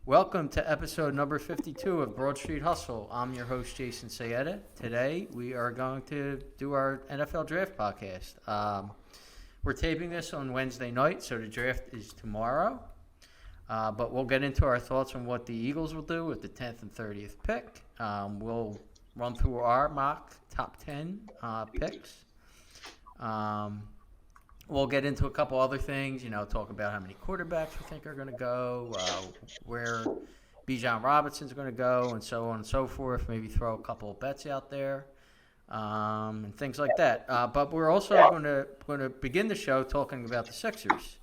Welcome to episode number 52 of Broad Street Hustle. I'm your host, Jason Sayeda. Today, we are going to do our NFL Draft podcast. We're taping this on Wednesday night, so the draft is tomorrow. But we'll get into our thoughts on what the Eagles will do with the 10th and 30th pick. We'll run through our mock top 10 picks. We'll get into a couple other things, talk about how many quarterbacks we think are going to go, where Bijan Robinson's going to go, and so on and so forth. Maybe throw a couple of bets out there, and things like that. But we're also going to begin the show talking about the Sixers,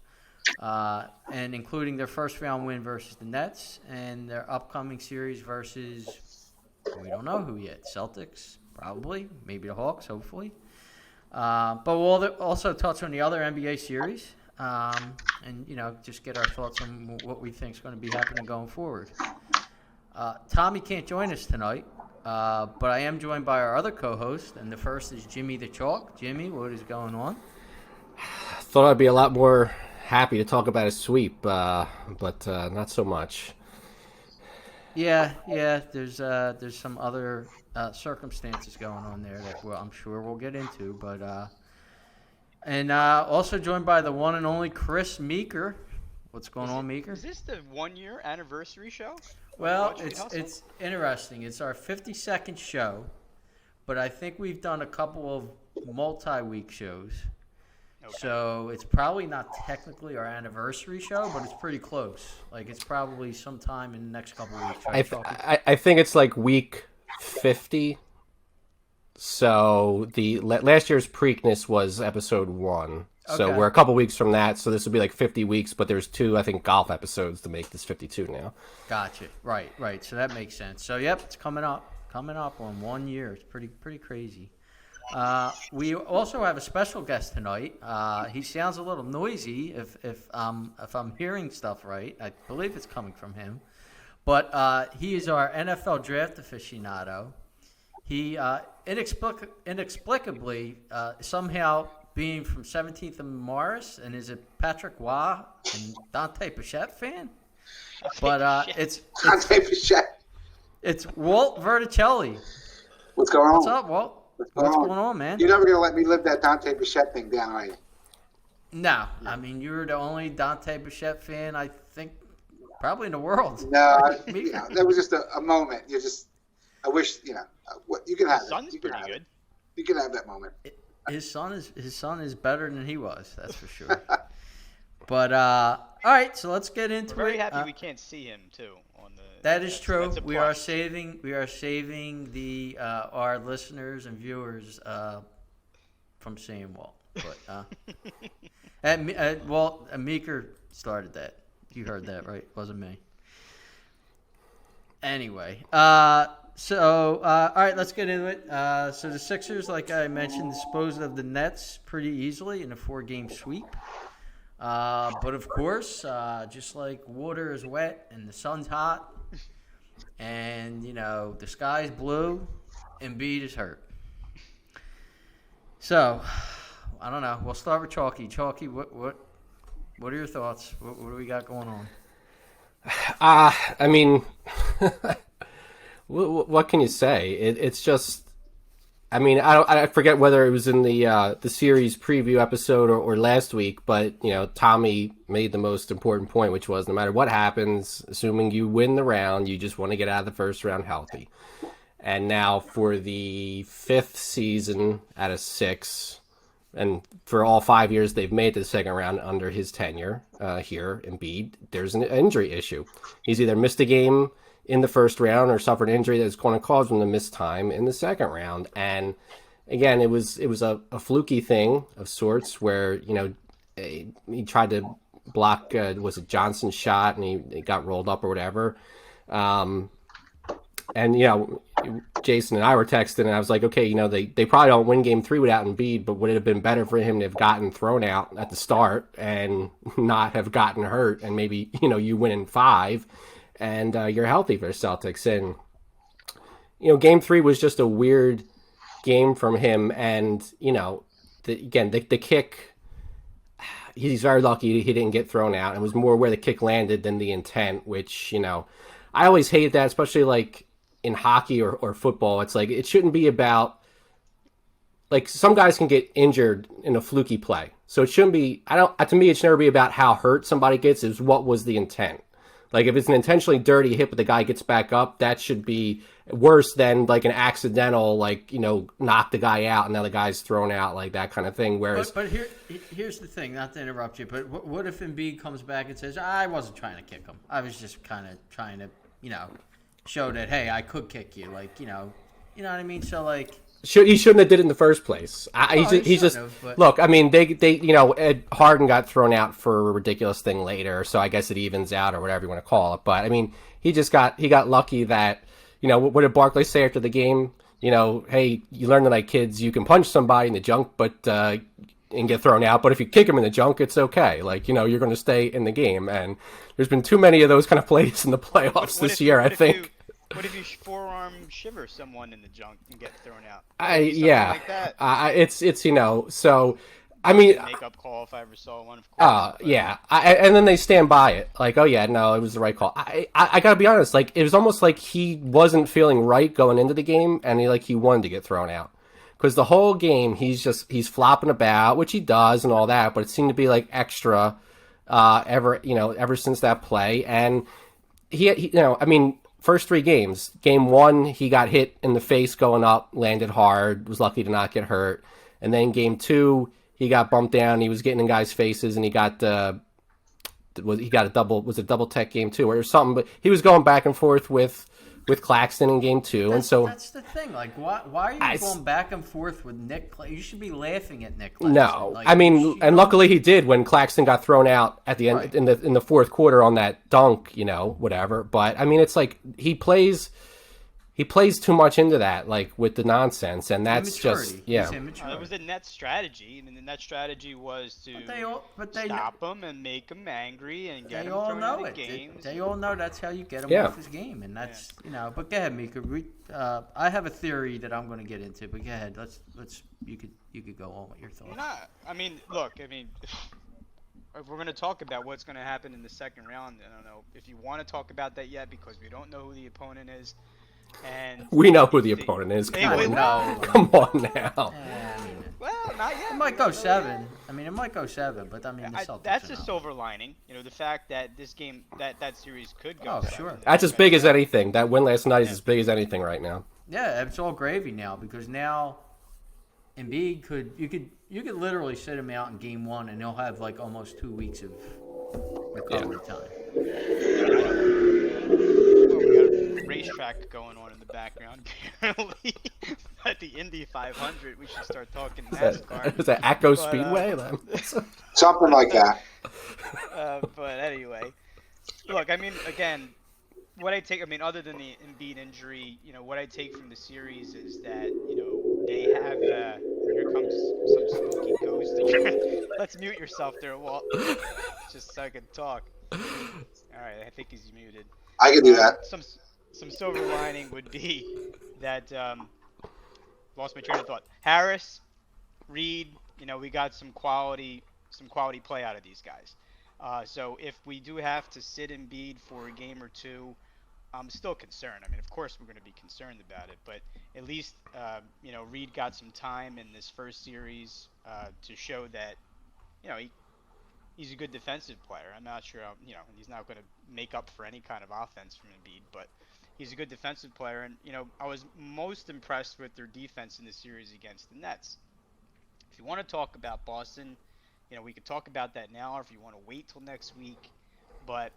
and including their first round win versus the Nets and their upcoming series versus, we don't know who yet, Celtics, probably, maybe the Hawks, hopefully. But we'll also touch on the other NBA series, and just get our thoughts on what we think is going to be happening going forward. Tommy can't join us tonight, but I am joined by our other co-host, and the first is Jimmy the Chalk. Jimmy, what is going on? Thought I'd be a lot more happy to talk about a sweep, but not so much. Yeah. There's some other circumstances going on there that I'm sure we'll get into, but and also joined by the one and only Chris Meeker. What's going on, Meeker? Is this the 1-year anniversary show? Well, it's interesting. It's our 52nd show, but I think we've done a couple of multi-week shows. Okay. So it's probably not technically our anniversary show, but it's pretty close. Like, it's probably sometime in the next couple of weeks. Right? I think it's like week 50. So the last year's Preakness was episode 1. Okay. So we're a couple weeks from that. So this would be like 50 weeks, but there's 2, I think, golf episodes to make this 52 now. Gotcha. Right. So that makes sense. So, yep, it's coming up on 1 year. It's pretty crazy. We also have a special guest tonight. He sounds a little noisy if I'm hearing stuff right. I believe it's coming from him. But he is our NFL draft aficionado. He inexplicably somehow being from 17th and Morris, and is a Patrick Waugh and Dante Bichette fan. But it's Dante Bichette. It's Walt Verticelli. What's going on? What's up, Walt? What's going on, man? You're never going to let me live that Dante Bichette thing down, are you? No. I mean, you're the only Dante Bichette fan, I think, probably in the world. No, that was just a moment. I wish, you can have His son's pretty good. You can have that moment. His son is better than he was, that's for sure. But, all right, so let's get into it. We're very happy we can't see him, too. That is true. We are saving the our listeners and viewers from seeing Walt. But Walt Meeker started that. You heard that, right? Wasn't me. Anyway, so all right, let's get into it. So the Sixers, like I mentioned, disposed of the Nets pretty easily in a 4-game sweep. But of course, just like water is wet and the sun's hot, and the sky's blue, Embiid is hurt. So I don't know. We'll start with Chalky. Chalky, what are your thoughts? What do we got going on? I mean, what can you say? It's just. I mean, I forget whether it was in the series preview episode or last week, but Tommy made the most important point, which was no matter what happens, assuming you win the round, you just want to get out of the first round healthy. And now for the 5th season out of 6, and for all 5 years they've made the second round under his tenure here, Embiid, there's an injury issue. He's either missed a game in the first round or suffered an injury that's going to cause him to miss time in the second round. And again, it was a fluky thing of sorts where, he tried to block, was it Johnson's shot, and he got rolled up or whatever. And, Jason and I were texting, and I was like, okay, they probably don't win game 3 without Embiid, but would it have been better for him to have gotten thrown out at the start and not have gotten hurt, and maybe, you win in 5 and you're healthy for the Celtics. And, game 3 was just a weird game from him. And, the kick, he's very lucky he didn't get thrown out. It was more where the kick landed than the intent, which, I always hate that, especially like in hockey or football. It's like, it shouldn't be about, like, some guys can get injured in a fluky play. So it shouldn't be, to me, it should never be about how hurt somebody gets. Is what was the intent. Like, if it's an intentionally dirty hit but the guy gets back up, that should be worse than like an accidental, like, knock the guy out and now the guy's thrown out, like that kind of thing. Whereas, but here's the thing, not to interrupt you, but what if Embiid comes back and says, I wasn't trying to kick him. I was just kind of trying to, show that, hey, I could kick you. Like, you know what I mean? So, like, he shouldn't have did it in the first place. He's just but... look. I mean, they Ed Harden got thrown out for a ridiculous thing later, so I guess it evens out or whatever you want to call it. But I mean, he got lucky that what did Barkley say after the game? Hey, you learn tonight, kids. You can punch somebody in the junk, but and get thrown out. But if you kick him in the junk, it's okay. Like you're going to stay in the game. And there's been too many of those kind of plays in the playoffs this year. I think. What if you forearm shiver someone in the junk and get thrown out? Like that. It's so. I mean, makeup call if I ever saw one. Of course. Yeah. And then they stand by it. Like, oh yeah, no, it was the right call. I gotta be honest. Like, it was almost like he wasn't feeling right going into the game, and he wanted to get thrown out. Because the whole game, he's flopping about, which he does and all that, but it seemed to be like extra, ever since that play. And he I mean. First 3 games. Game 1, he got hit in the face going up, landed hard, was lucky to not get hurt. And then Game 2, he got bumped down. He was getting in guys' faces, and he got a double tech Game 2 or something. But he was going back and forth with Claxton in Game 2, and so that's the thing. Like, why are you going back and forth with Nick? You should be laughing at Nick Claxton. No, like, I mean, and luckily he did when Claxton got thrown out at the end right. in the fourth quarter on that dunk, whatever. But I mean, it's like he plays too much into that, like with the nonsense, and that's just It was the net strategy, and the net strategy was to stop him and make him angry and get him thrown out of games. They all know that's how you get him off his game, and that's But go ahead, Mika. I have a theory that I'm going to get into, but go ahead. You could go on with your thoughts. I mean, look. I mean, if we're going to talk about what's going to happen in the second round, I don't know if you want to talk about that yet because we don't know who the opponent is. And we know who the opponent is. Come on now. Well, not yet. It might go 7. I mean, but I mean, the Celtics that's a silver lining. The fact that this game, that series could go. Oh, sure. That's as big as anything. That win last night is as big as anything right now. Yeah, it's all gravy now because now Embiid you could literally sit him out in Game 1 and he'll have like almost 2 weeks of recovery time. Racetrack going on in the background. Apparently, at the Indy 500, we should start talking NASCAR. Is that Echo Speedway? Something like that. But anyway, look. I mean, again, what I take. I mean, other than the Embiid injury, what I take from the series is that they have. Here comes some spooky ghost again. Let's mute yourself there, Walt. Just so I can talk. All right, I think he's muted. I can do that. Some silver lining would be that lost my train of thought. Harris, Reed, we got some quality play out of these guys. So if we do have to sit Embiid for a game or two, I'm still concerned. I mean, of course we're going to be concerned about it, but at least Reed got some time in this first series to show that he's a good defensive player. I'm not sure he's not going to make up for any kind of offense from Embiid, but he's a good defensive player, and I was most impressed with their defense in the series against the Nets. If you want to talk about Boston, we could talk about that now, or if you want to wait till next week. But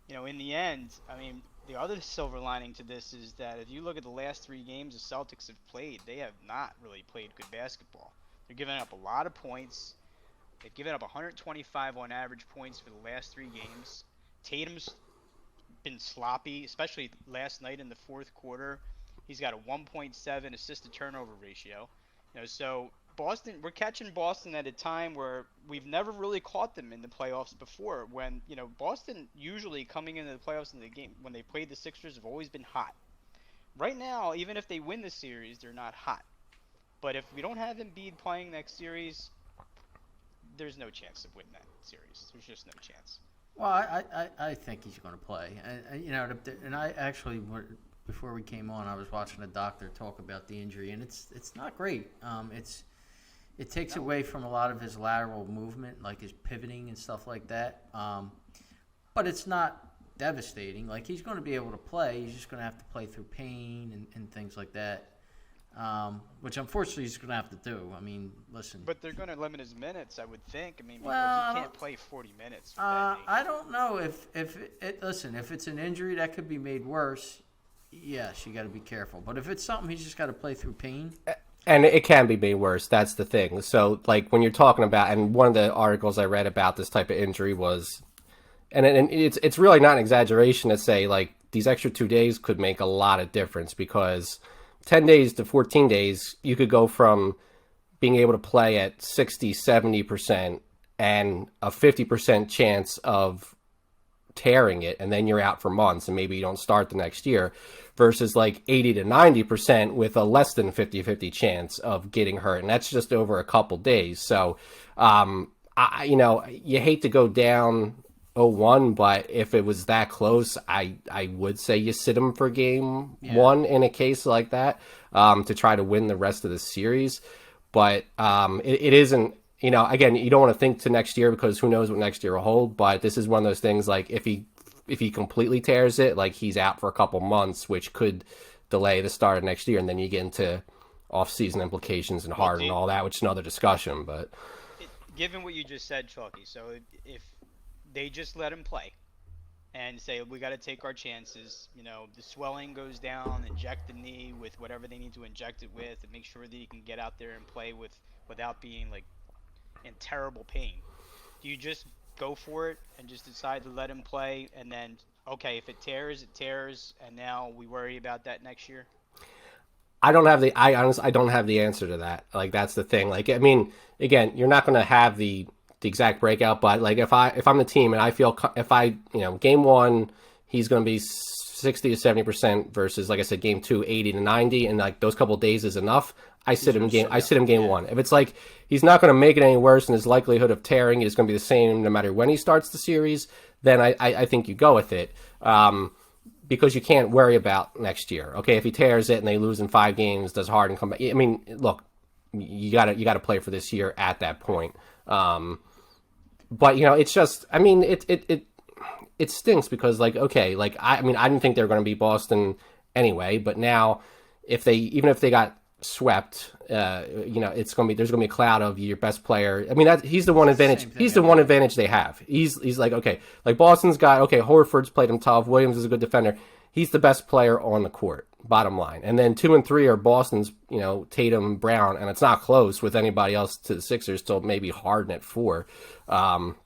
in the end, I mean, the other silver lining to this is that if you look at the last 3 games the Celtics have played, they have not really played good basketball. They're giving up a lot of points. They've given up 125 on average points for the last 3 games. Tatum's been sloppy, especially last night in the fourth quarter. He's got a 1.7 assist to turnover ratio. So Boston, we're catching Boston at a time where we've never really caught them in the playoffs before. When Boston usually coming into the playoffs in the game when they played the Sixers have always been hot. Right now, even if they win the series, they're not hot. But if we don't have Embiid playing next series, there's no chance of winning that series. There's just no chance. Well, I think he's going to play. And I actually, before we came on, I was watching a doctor talk about the injury, and it's not great. It takes away from a lot of his lateral movement, like his pivoting and stuff like that. But it's not devastating. Like, he's going to be able to play. He's just going to have to play through pain and things like that. Which unfortunately he's going to have to do. I mean, listen. But they're going to limit his minutes, I would think. I mean, Well, because he can't play 40 minutes. With that knee. I don't know if it's an injury that could be made worse. Yes, you got to be careful. But if it's something he's just got to play through pain. And it can be made worse. That's the thing. So, like, when you're talking about, and one of the articles I read about this type of injury was, and it's really not an exaggeration to say, like, these extra 2 days could make a lot of difference, because 10 days to 14 days, you could go from being able to play at 60, 70% and a 50% chance of tearing it, and then you're out for months and maybe you don't start the next year, versus like 80 to 90% with a less than 50-50 chance of getting hurt. And that's just over a couple days. So, you hate to go down 0-1, but if it was that close, I would say you sit him for game one in a case like that, to try to win the rest of the series. But it isn't, again, you don't want to think to next year, because who knows what next year will hold. But this is one of those things, like, if he completely tears it, like, he's out for a couple months, which could delay the start of next year, and then you get into off-season implications and hard and all that, which is another discussion. But given what you just said, Chalky, so if they just let him play and say, we got to take our chances, the swelling goes down, inject the knee with whatever they need to inject it with, and make sure that he can get out there and play without being, like, in terrible pain. Do you just go for it and just decide to let him play, and then, okay, if it tears, it tears, and now we worry about that next year? I honestly don't have the answer to that. Like, that's the thing. Like, I mean, again, you're not going to have the exact breakout, but, like, if I'm the team and I feel, game one, he's going to be 60 to 70% versus, like I said, game two, 80 to 90, and, like, those couple days is enough, I sit him game one. If it's like he's not going to make it any worse and his likelihood of tearing is going to be the same no matter when he starts the series, then I think you go with it, because you can't worry about next year. Okay, if he tears it and they lose in 5 games, does Harden come back? I mean, look, you got to play for this year at that point. But it's just, I mean, it stinks, because, like, okay, like, I didn't think they were going to beat Boston anyway, but now even if they got swept, there's going to be a cloud of your best player. I mean, he's the one advantage. He's the one advantage they have. He's like, okay, like, Boston's got, okay, Horford's played him tough. Williams is a good defender. He's the best player on the court, bottom line. And then 2 and 3 are Boston's, Tatum, Brown, and it's not close with anybody else to the Sixers till maybe Harden at 4. And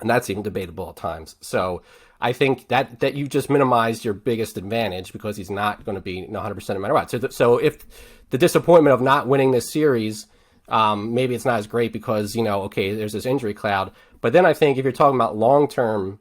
that's even debatable at times. So I think that you just minimized your biggest advantage, because he's not going to be 100% no matter what. So if the disappointment of not winning this series, maybe it's not as great because, okay, there's this injury cloud. But then I think if you're talking about long-term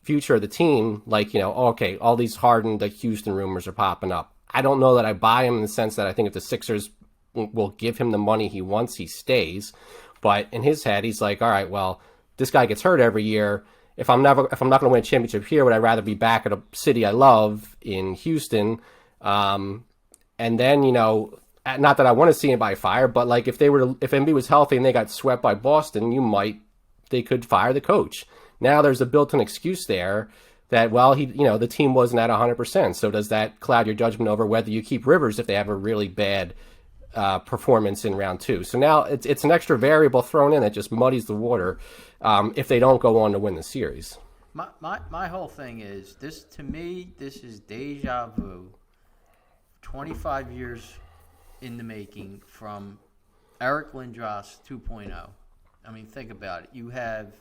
future of the team, like, okay, all these Harden, the Houston rumors are popping up. I don't know that I buy him in the sense that I think if the Sixers will give him the money he wants, he stays. But in his head, he's like, all right, well, this guy gets hurt every year. If I'm not going to win a championship here, would I rather be back at a city I love in Houston? And then, not that I want to see anybody fired, but, like, if Embiid was healthy and they got swept by Boston, they could fire the coach. Now there's a built-in excuse there that, well, the team wasn't at 100%. So does that cloud your judgment over whether you keep Rivers if they have a really bad performance in round 2? So now it's an extra variable thrown in that just muddies the water if they don't go on to win the series. My whole thing is, to me, this is deja vu. 25 years in the making from Eric Lindros 2.0. I mean, think about it. You have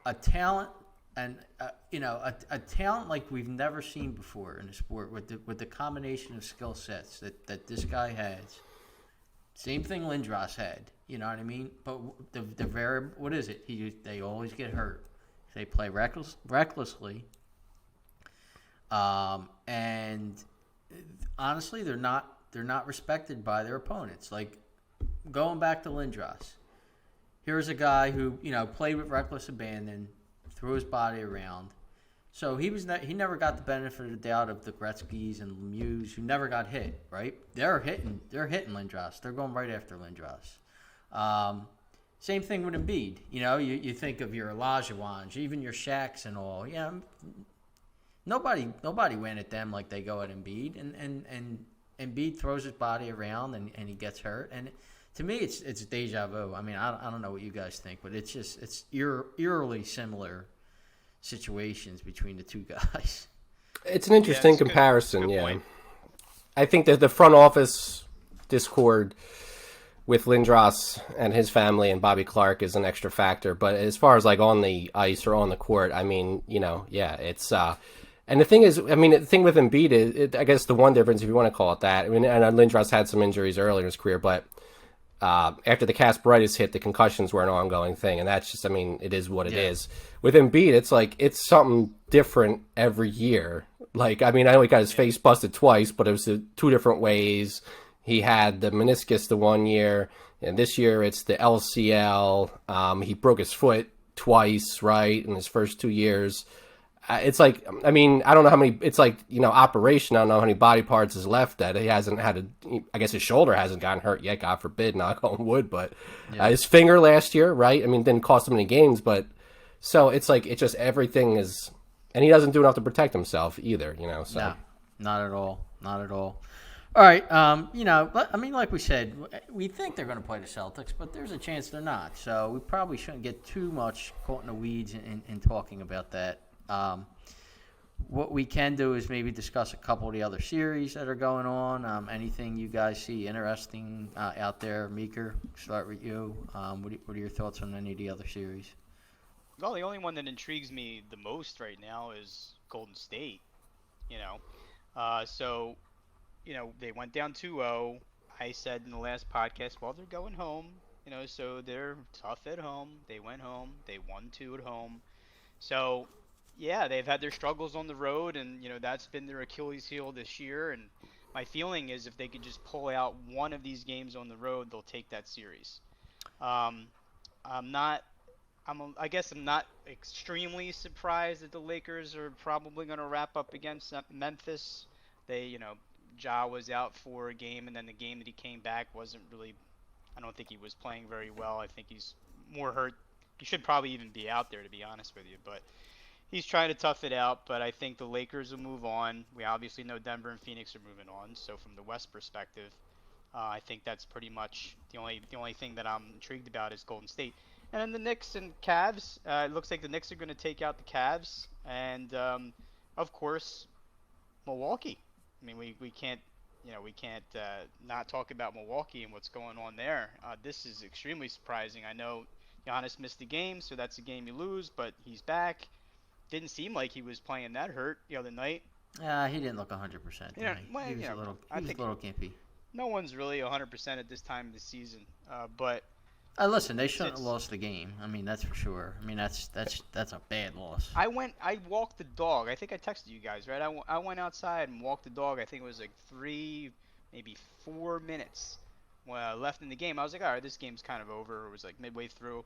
a talent, and a talent like we've never seen before in the sport, with the combination of skill sets that this guy has. Same thing Lindros had, you know what I mean? But the variable, what is it? They always get hurt. They play recklessly, and honestly, they're not respected by their opponents. Like, going back to Lindros, here's a guy who played with reckless abandon, threw his body around. So he never got the benefit of the doubt of the Gretzkys and Lemieux who never got hit. Right? They're hitting Lindros. They're going right after Lindros. Same thing with Embiid. You think of your Olajuwons, even your Shaqs and all. Yeah, nobody went at them like they go at Embiid, and Embiid throws his body around and he gets hurt. And to me, it's deja vu. I mean, I don't know what you guys think, but it's eerily similar situations between the two guys. It's an interesting it's comparison. good Yeah, point. I think that the front office discord with Lindros and his family and Bobby Clark is an extra factor. But as far as like on the ice or on the court, I mean, it's. And the thing is, I mean, the thing with Embiid is, I guess the one difference, if you want to call it that, I mean, and Lindros had some injuries early in his career, but after the Kasparaitis hit, the concussions were an ongoing thing, and that's just, I mean, it is what it is. With Embiid, it's like, it's something different every year. Like, I mean, I know he got his face busted twice, but it was two different ways. He had the meniscus the one year, and this year it's the LCL. He broke his foot twice, right, in his first 2 years. It's like, I mean, I don't know how many, it's like, operation. I don't know how many body parts is left that he hasn't had I guess his shoulder hasn't gotten hurt yet, God forbid, knock on wood, but his finger last year, right? I mean, didn't cost him any games, but so it's like, it's just everything is, and he doesn't do enough to protect himself either, so. No, not at all. Not at all. All right. I mean, like we said, we think they're going to play the Celtics, but there's a chance they're not. So we probably shouldn't get too much caught in the weeds in talking about that. What we can do is maybe discuss a couple of the other series that are going on. Anything you guys see interesting out there? Meeker, start with you. What are your thoughts on any of the other series? Well, the only one that intrigues me the most right now is Golden State. So they went down 2-0. I said in the last podcast, well, they're going home. So they're tough at home. They went home. They won 2 at home. So yeah, they've had their struggles on the road, and that's been their Achilles heel this year. And my feeling is if they could just pull out one of these games on the road, they'll take that series. I guess I'm not extremely surprised that the Lakers are probably going to wrap up against Memphis. They, Ja was out for a game, and then the game that he came back wasn't really. I don't think he was playing very well. I think he's more hurt. He should probably even be out there, to be honest with you, but. He's trying to tough it out, but I think the Lakers will move on. We obviously know Denver and Phoenix are moving on. So from the West perspective, I think that's pretty much the only thing that I'm intrigued about is Golden State. And then the Knicks and Cavs. It looks like the Knicks are going to take out the Cavs, and of course, Milwaukee. I mean, we can't not talk about Milwaukee and what's going on there. This is extremely surprising. I know Giannis missed the game, so that's a game you lose, but he's back. Didn't seem like he was playing that hurt the other night. He didn't look 100%. Well, he was a little gimpy. No one's really 100% at this time of the season. But listen, they shouldn't have lost the game. I mean, that's for sure. I mean, that's a bad loss. I walked the dog. I think I texted you guys, right? I went outside and walked the dog. I think it was like 3, maybe 4 minutes left in the game. I was like, all right, this game's kind of over. It was like midway through.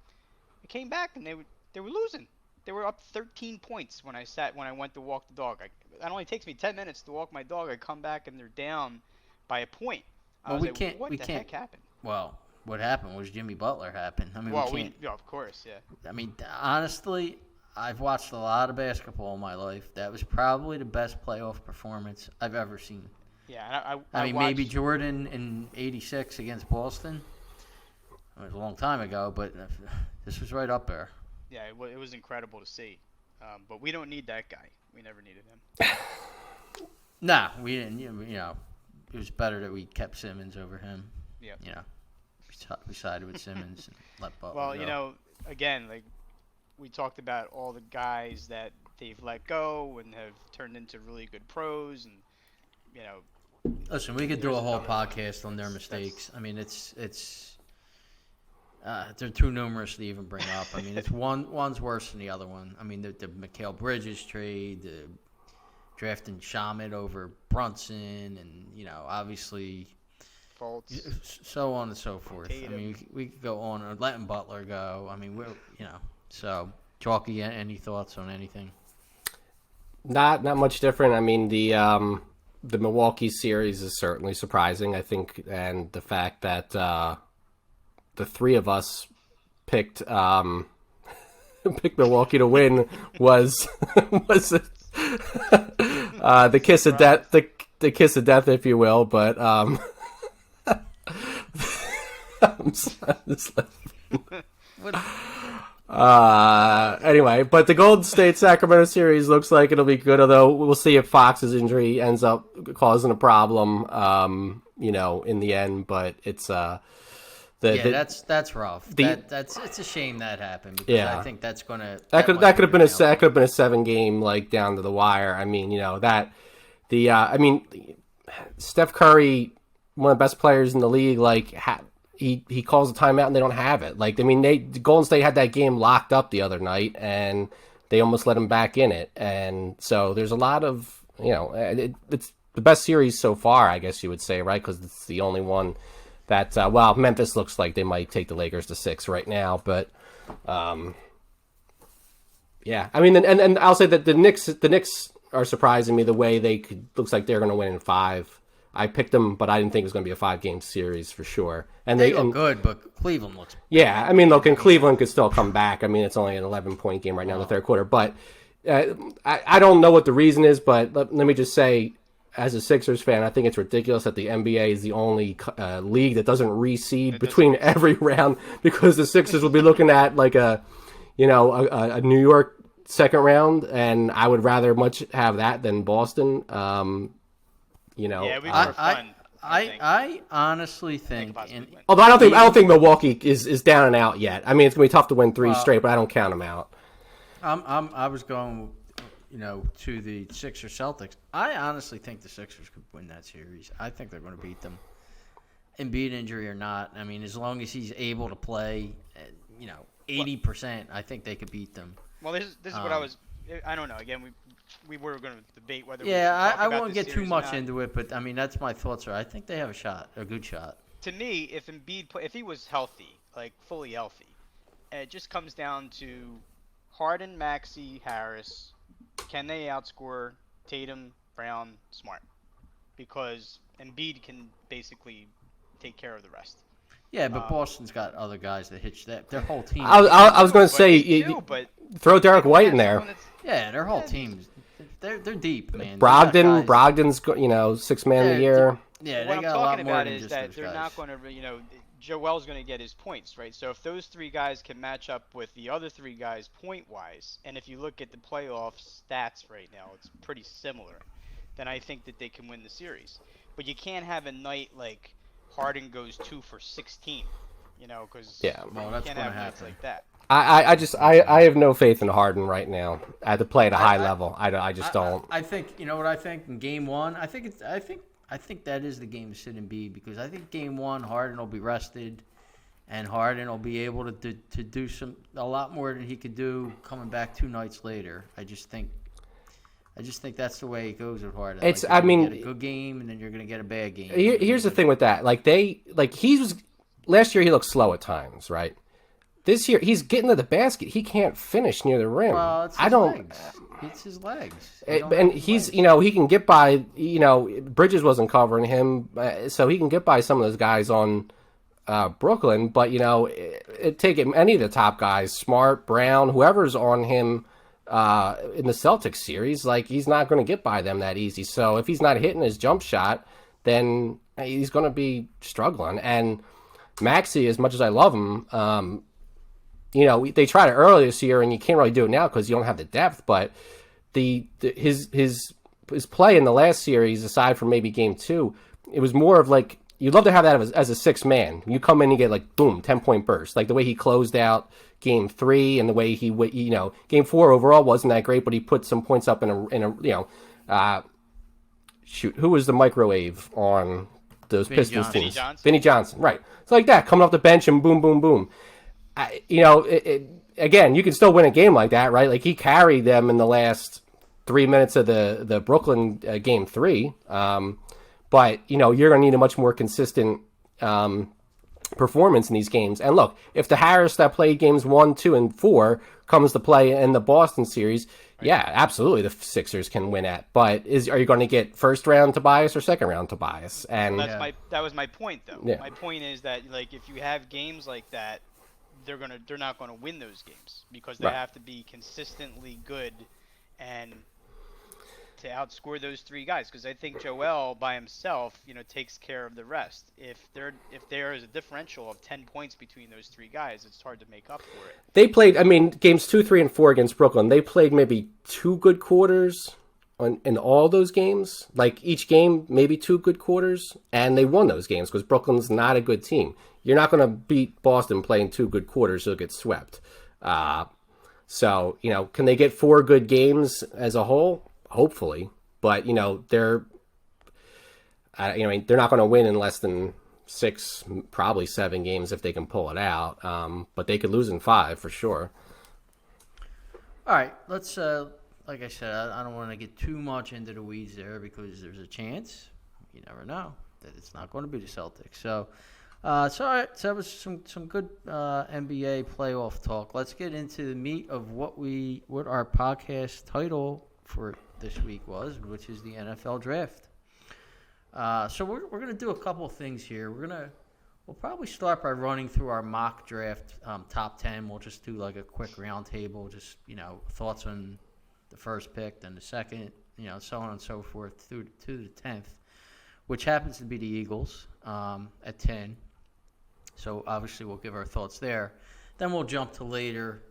I came back and they were losing. They were up 13 points when I went to walk the dog. It only takes me 10 minutes to walk my dog. I come back and they're down by a point. What the heck happened? Well, what happened was Jimmy Butler happened. I mean, of course, yeah. I mean, honestly, I've watched a lot of basketball in my life. That was probably the best playoff performance I've ever seen. Yeah, I mean, maybe Jordan in '86 against Boston. It was a long time ago, but this was right up there. Yeah, it was incredible to see. But we don't need that guy. We never needed him. Nah, we didn't. It was better that we kept Simmons over him. Yeah. We sided with Simmons and let Butler Well, go. again, like we talked about all the guys that they've let go and have turned into really good pros, and Listen, we could do a whole podcast on their mistakes. I mean, they're too numerous to even bring up. I mean, it's one's worse than the other one. I mean, the Mikal Bridges trade, the drafting Shamet over Brunson, and obviously Fultz. So on and so forth. I Tatum. mean, we could go on or letting Butler go. I mean, so Chalky, any thoughts on anything? Not much different. I mean, the Milwaukee series is certainly surprising, I think, and the fact that the three of us picked picked Milwaukee to win was the kiss of death, the kiss of death, if you will. But anyway, but the Golden State Sacramento series looks like it'll be good, although we'll see if Fox's injury ends up causing a problem, in the end. But it's that's rough. It's a shame that happened because I think that's gonna that could have been a 7-game down to the wire. I mean, Steph Curry, one of the best players in the league, he calls a timeout and they don't have it. Golden State had that game locked up the other night and they almost let him back in it. And so there's a lot of, it's the best series so far, I guess you would say, right? Because it's the only one that, Memphis looks like they might take the Lakers to 6 right now. But, yeah, I mean, and I'll say that the Knicks are surprising me the way looks like they're going to win in 5. I picked them, but I didn't think it was going to be a 5-game series for sure. And they look good, but Cleveland looks. Yeah, I mean, look, and Cleveland could still come back. I mean, it's only an 11-point game right now in the third quarter. But I don't know what the reason is, but let me just say, as a Sixers fan, I think it's ridiculous that the NBA is the only league that doesn't reseed between every round, because the Sixers will be looking at a New York second round, and I would rather much have that than Boston. Yeah, we were fun. I honestly think, although I don't think Milwaukee is down and out yet. I mean, it's gonna be tough to win 3 straight, but I don't count them out. I was going, to the Sixers Celtics. I honestly think the Sixers could win that series. I think they're going to beat them, Embiid injury or not. I mean, as long as he's able to play, 80%, I think they could beat them. Well, this is what I was. I don't know. Again, we were going to debate whether. Yeah, I won't get too series much into it, but I mean that's my thoughts. I think they have a good shot. To me, if Embiid if he was healthy, fully healthy, it just comes down to Harden, Maxey, Harris. Can they outscore Tatum, Brown, Smart? Because Embiid can basically take care of the rest. Yeah, but Boston's got other guys that hitch that. Their whole team. I was going to say, throw Derek White in there. Yeah, their whole team. They're deep, man. Brogdon's 6th man of the year. Yeah, what they I'm got a lot talking more about than is just that those they're guys. not going to, Joel's going to get his points, right? So if those 3 guys can match up with the other 3 guys point-wise, and if you look at the playoff stats right now, it's pretty similar, then I think that they can win the series. But you can't have a night like Harden goes 2 for 16, because that's can't have nights like that. I have no faith in Harden right now. I had to play at a high level. I just don't. I think what I think in Game 1. I think that is the game to sit Embiid, because I think Game 1 Harden will be rested, and Harden will be able to do a lot more than he could do coming back 2 nights later. I just think that's the way it goes with Harden. It's you're gonna get a good game, and then you're gonna get a bad game. Here's the thing with that. Last year he looked slow at times, right? This year he's getting to the basket. He can't finish near the rim. Well, it's his legs. It's his legs. And he's, he can get by. Bridges wasn't covering him, so he can get by some of those guys on Brooklyn. But take him any of the top guys, Smart, Brown, whoever's on him in the Celtics series, he's not going to get by them that easy. So if he's not hitting his jump shot, then he's going to be struggling. And Maxey, as much as I love him, they tried it earlier this year, and you can't really do it now because you don't have the depth. But his play in the last series, aside from maybe Game 2, it was more of you'd love to have that as a 6th man. You come in and get boom, 10-point burst, the way he closed out Game 3 and the way he Game 4 overall wasn't that great, but he put some points up in a who was the microwave on those Pistons teams? Vinny Johnson, right? It's like that, coming off the bench and boom, boom, boom. Again, you can still win a game like that, right? He carried them in the last 3 minutes of the Brooklyn Game 3. but you're going to need a much more consistent performance in these games. And look, if the Harris that played games 1, 2, and 4 comes to play in the Boston series, yeah, absolutely, the Sixers can win at. But are you going to get first round Tobias or second round Tobias? And that was my point, though. Yeah. My point is that if you have games like that, they're not gonna win those games because they have to be consistently good and to outscore those three guys. Because I think Joel by himself, takes care of the rest. If there is a differential of 10 points between those three guys, it's hard to make up for it. They played, games 2, 3, and 4 against Brooklyn. They played maybe 2 good quarters in all those games. Like each game, maybe 2 good quarters, and they won those games because Brooklyn's not a good team. You're not going to beat Boston playing 2 good quarters; you'll get swept. So can they get 4 good games as a whole? Hopefully, but they're not going to win in less than 6, probably 7 games if they can pull it out. But they could lose in 5 for sure. All right, let's. Like I said, I don't want to get too much into the weeds there because there's a chance, you never know, that it's not going to be the Celtics. So that was some good NBA playoff talk. Let's get into the meat of what our podcast title for this week was, which is the NFL Draft. So we're going to do a couple things here. We'll probably start by running through our mock draft top 10. We'll just do like a quick round table, just thoughts on the first pick, then the second, so on and so forth through to the 10th, which happens to be the Eagles at 10. So obviously we'll give our thoughts there. Then we'll jump to later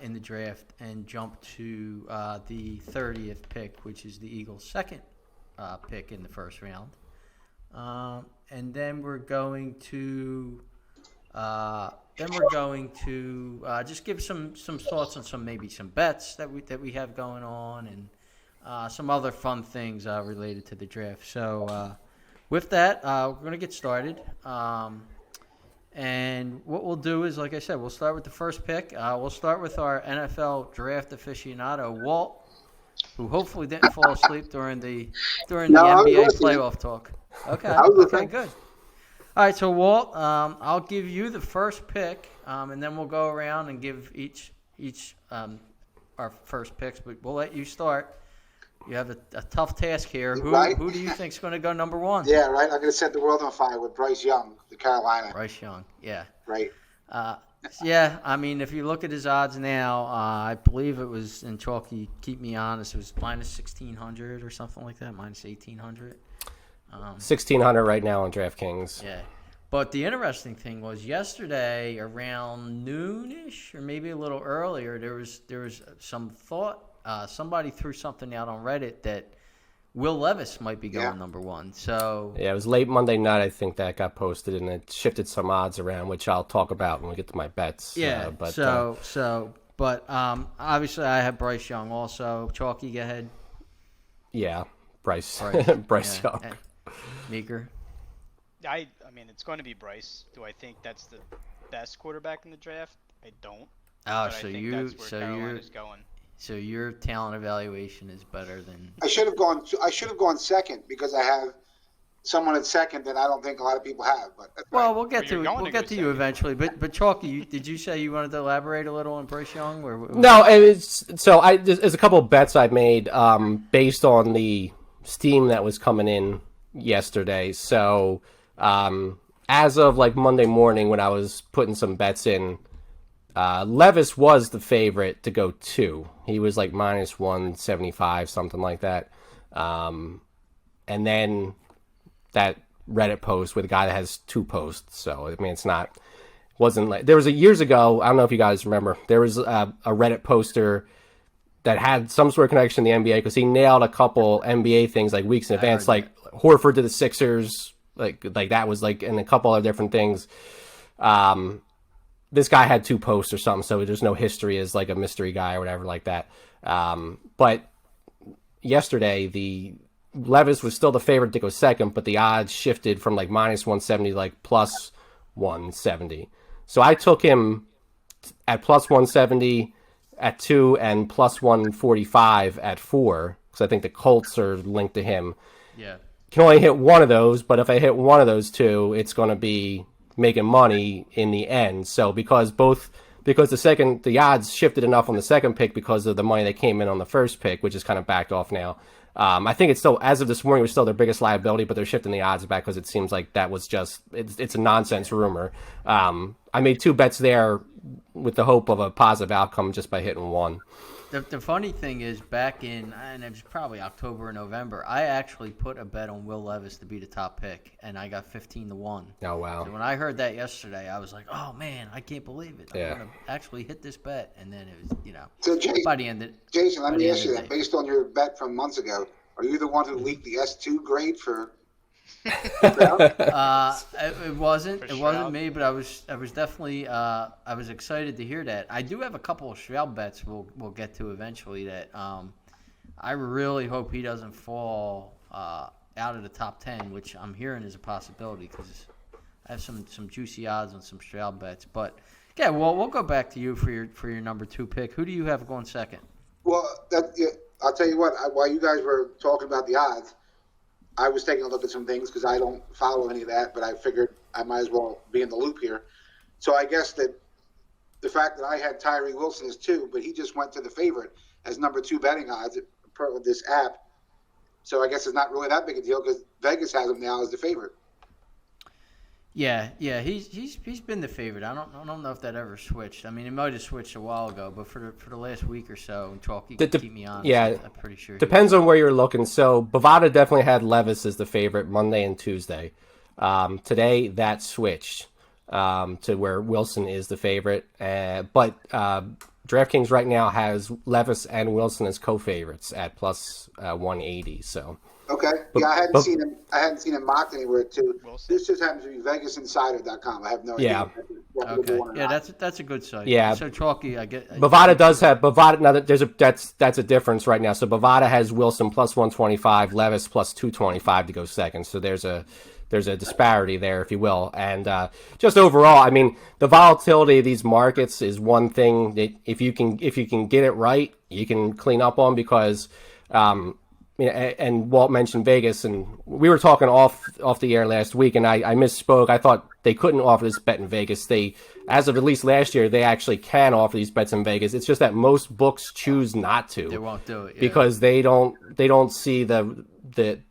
in the draft and jump to the 30th pick, which is the Eagles' second pick in the first round. And then we're going to just give some thoughts on maybe some bets that we have going on and some other fun things related to the draft. So with that, we're going to get started. And what we'll do is, like I said, we'll start with the first pick. We'll start with our NFL draft aficionado, Walt, who hopefully didn't fall asleep during the NBA playoff talk. Okay, good. All right, so Walt, I'll give you the first pick, and then we'll go around and give each our first picks. But we'll let you start. You have a tough task here. Who do you think is going to go number 1? Yeah, right. I'm going to set the world on fire with Bryce Young, the Carolina. Bryce Young, yeah. Right. Yeah, if you look at his odds now, I believe it was, and Chalky, keep me honest, it was minus 1,600 or something like that, minus 1,800. 1,600 right now on DraftKings. Yeah. But the interesting thing was yesterday around noonish or maybe a little earlier, there was some thought. Somebody threw something out on Reddit that Will Levis might be going number 1. So yeah, it was late Monday night. I think that got posted and it shifted some odds around, which I'll talk about when we get to my bets. Yeah. But obviously I have Bryce Young also. Chalky, go ahead. Yeah, Bryce Young. Meeker. I mean, it's going to be Bryce. Do I think that's the best quarterback in the draft? I don't. Oh, that's where Carolina's going. So your talent evaluation is better than. I should have gone second because I have someone at second that I don't think a lot of people have. But we'll get to you eventually. But Chalky, did you say you wanted to elaborate a little on Bryce Young? No, there's a couple of bets I made based on the steam that was coming in yesterday. So as of like Monday morning when I was putting some bets in, Levis was the favorite to go 2. He was like minus 175, something like that. And then that Reddit post with a guy that has 2 posts. So I mean, wasn't like there was years ago. I don't know if you guys remember. There was a Reddit poster that had some sort of connection to the NBA because he nailed a couple NBA things like weeks in advance, like Horford to the Sixers, like that was like, and a couple of different things. This guy had 2 posts or something, so there's no history as like a mystery guy or whatever like that. But yesterday, the Levis was still the favorite to go second, but the odds shifted from like minus 170 to like plus 170. So I took him at plus 170 at 2 and plus 145 at 4, because I think the Colts are linked to him. Yeah. can only hit one of those, but if I hit one of those two, it's going to be making money in the end. So because the odds shifted enough on the second pick because of the money that came in on the first pick, which is kind of backed off now. I think it's still, as of this morning, it was still their biggest liability, but they're shifting the odds back because it seems like that was just, it's a nonsense rumor. I made 2 bets there with the hope of a positive outcome just by hitting one. The funny thing is, back in, and it was probably October or November, I actually put a bet on Will Levis to be the top pick, and I got 15-1. Oh, wow. So when I heard that yesterday, I was like, oh, man, I can't believe it. I'm Yeah. going to actually hit this bet. And then it was, So Jason, by the end of Jason, let by me the ask end you of that. the Based on your bet from months ago, are you the one who leaked the S2 grade for Stroud? It wasn't. For It wasn't Stroud? me, but I was definitely. I was excited to hear that. I do have a couple of Stroud bets we'll get to eventually. That I really hope he doesn't fall out of the top 10, which I'm hearing is a possibility because I have some juicy odds on some Stroud bets. But yeah, well, we'll go back to you for your number 2 pick. Who do you have going second? Well, I'll tell you what. While you guys were talking about the odds, I was taking a look at some things because I don't follow any of that, but I figured I might as well be in the loop here. So I guess that the fact that I had Tyree Wilson as 2, but he just went to the favorite as number 2 betting odds per this app. So I guess it's not really that big a deal because Vegas has him now as the favorite. Yeah, he's been the favorite. I don't know if that ever switched. I mean, it might have switched a while ago, but for the last week or so, and Chalky can keep me honest. Yeah, I'm pretty sure. Depends on where you're looking. So Bovada definitely had Levis as the favorite Monday and Tuesday. Today that switched to where Wilson is the favorite, but DraftKings right now has Levis and Wilson as co-favorites at plus 180. So Okay. I hadn't seen him mocked anywhere too. Wilson. This just happens to be VegasInsider.com. I have no idea. Yeah. if that's reputable Okay. or Yeah, not. that's a good site. Yeah. So Chalky, I get. Bovada does have Bovada. Now that's a difference right now. So Bovada has Wilson plus 125, Levis plus 225 to go second. So there's a disparity there, if you will. And just overall, I mean, the volatility of these markets is one thing that if you can get it right, you can clean up on because. And Walt mentioned Vegas, and we were talking off the air last week, and I misspoke. I thought they couldn't offer this bet in Vegas. They, as of at least last year, they actually can offer these bets in Vegas. It's just that most books choose not to. They won't do it because they don't see the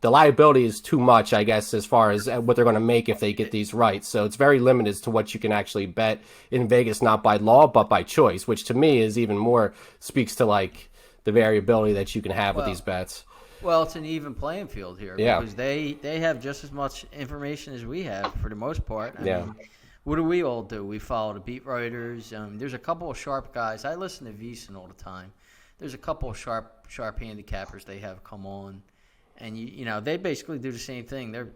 liability is too much, I guess, as far as what they're going to make if they get these right. So it's very limited as to what you can actually bet in Vegas, not by law but by choice, which to me is even more speaks to like the variability that you can have with these bets. Well, it's an even playing field here because they have just as much information as we have for the most part. I mean, what do we all do? We follow the beat writers. There's a couple of sharp guys. I listen to VSiN all the time. There's a couple of sharp handicappers they have come on, and you know they basically do the same thing. They're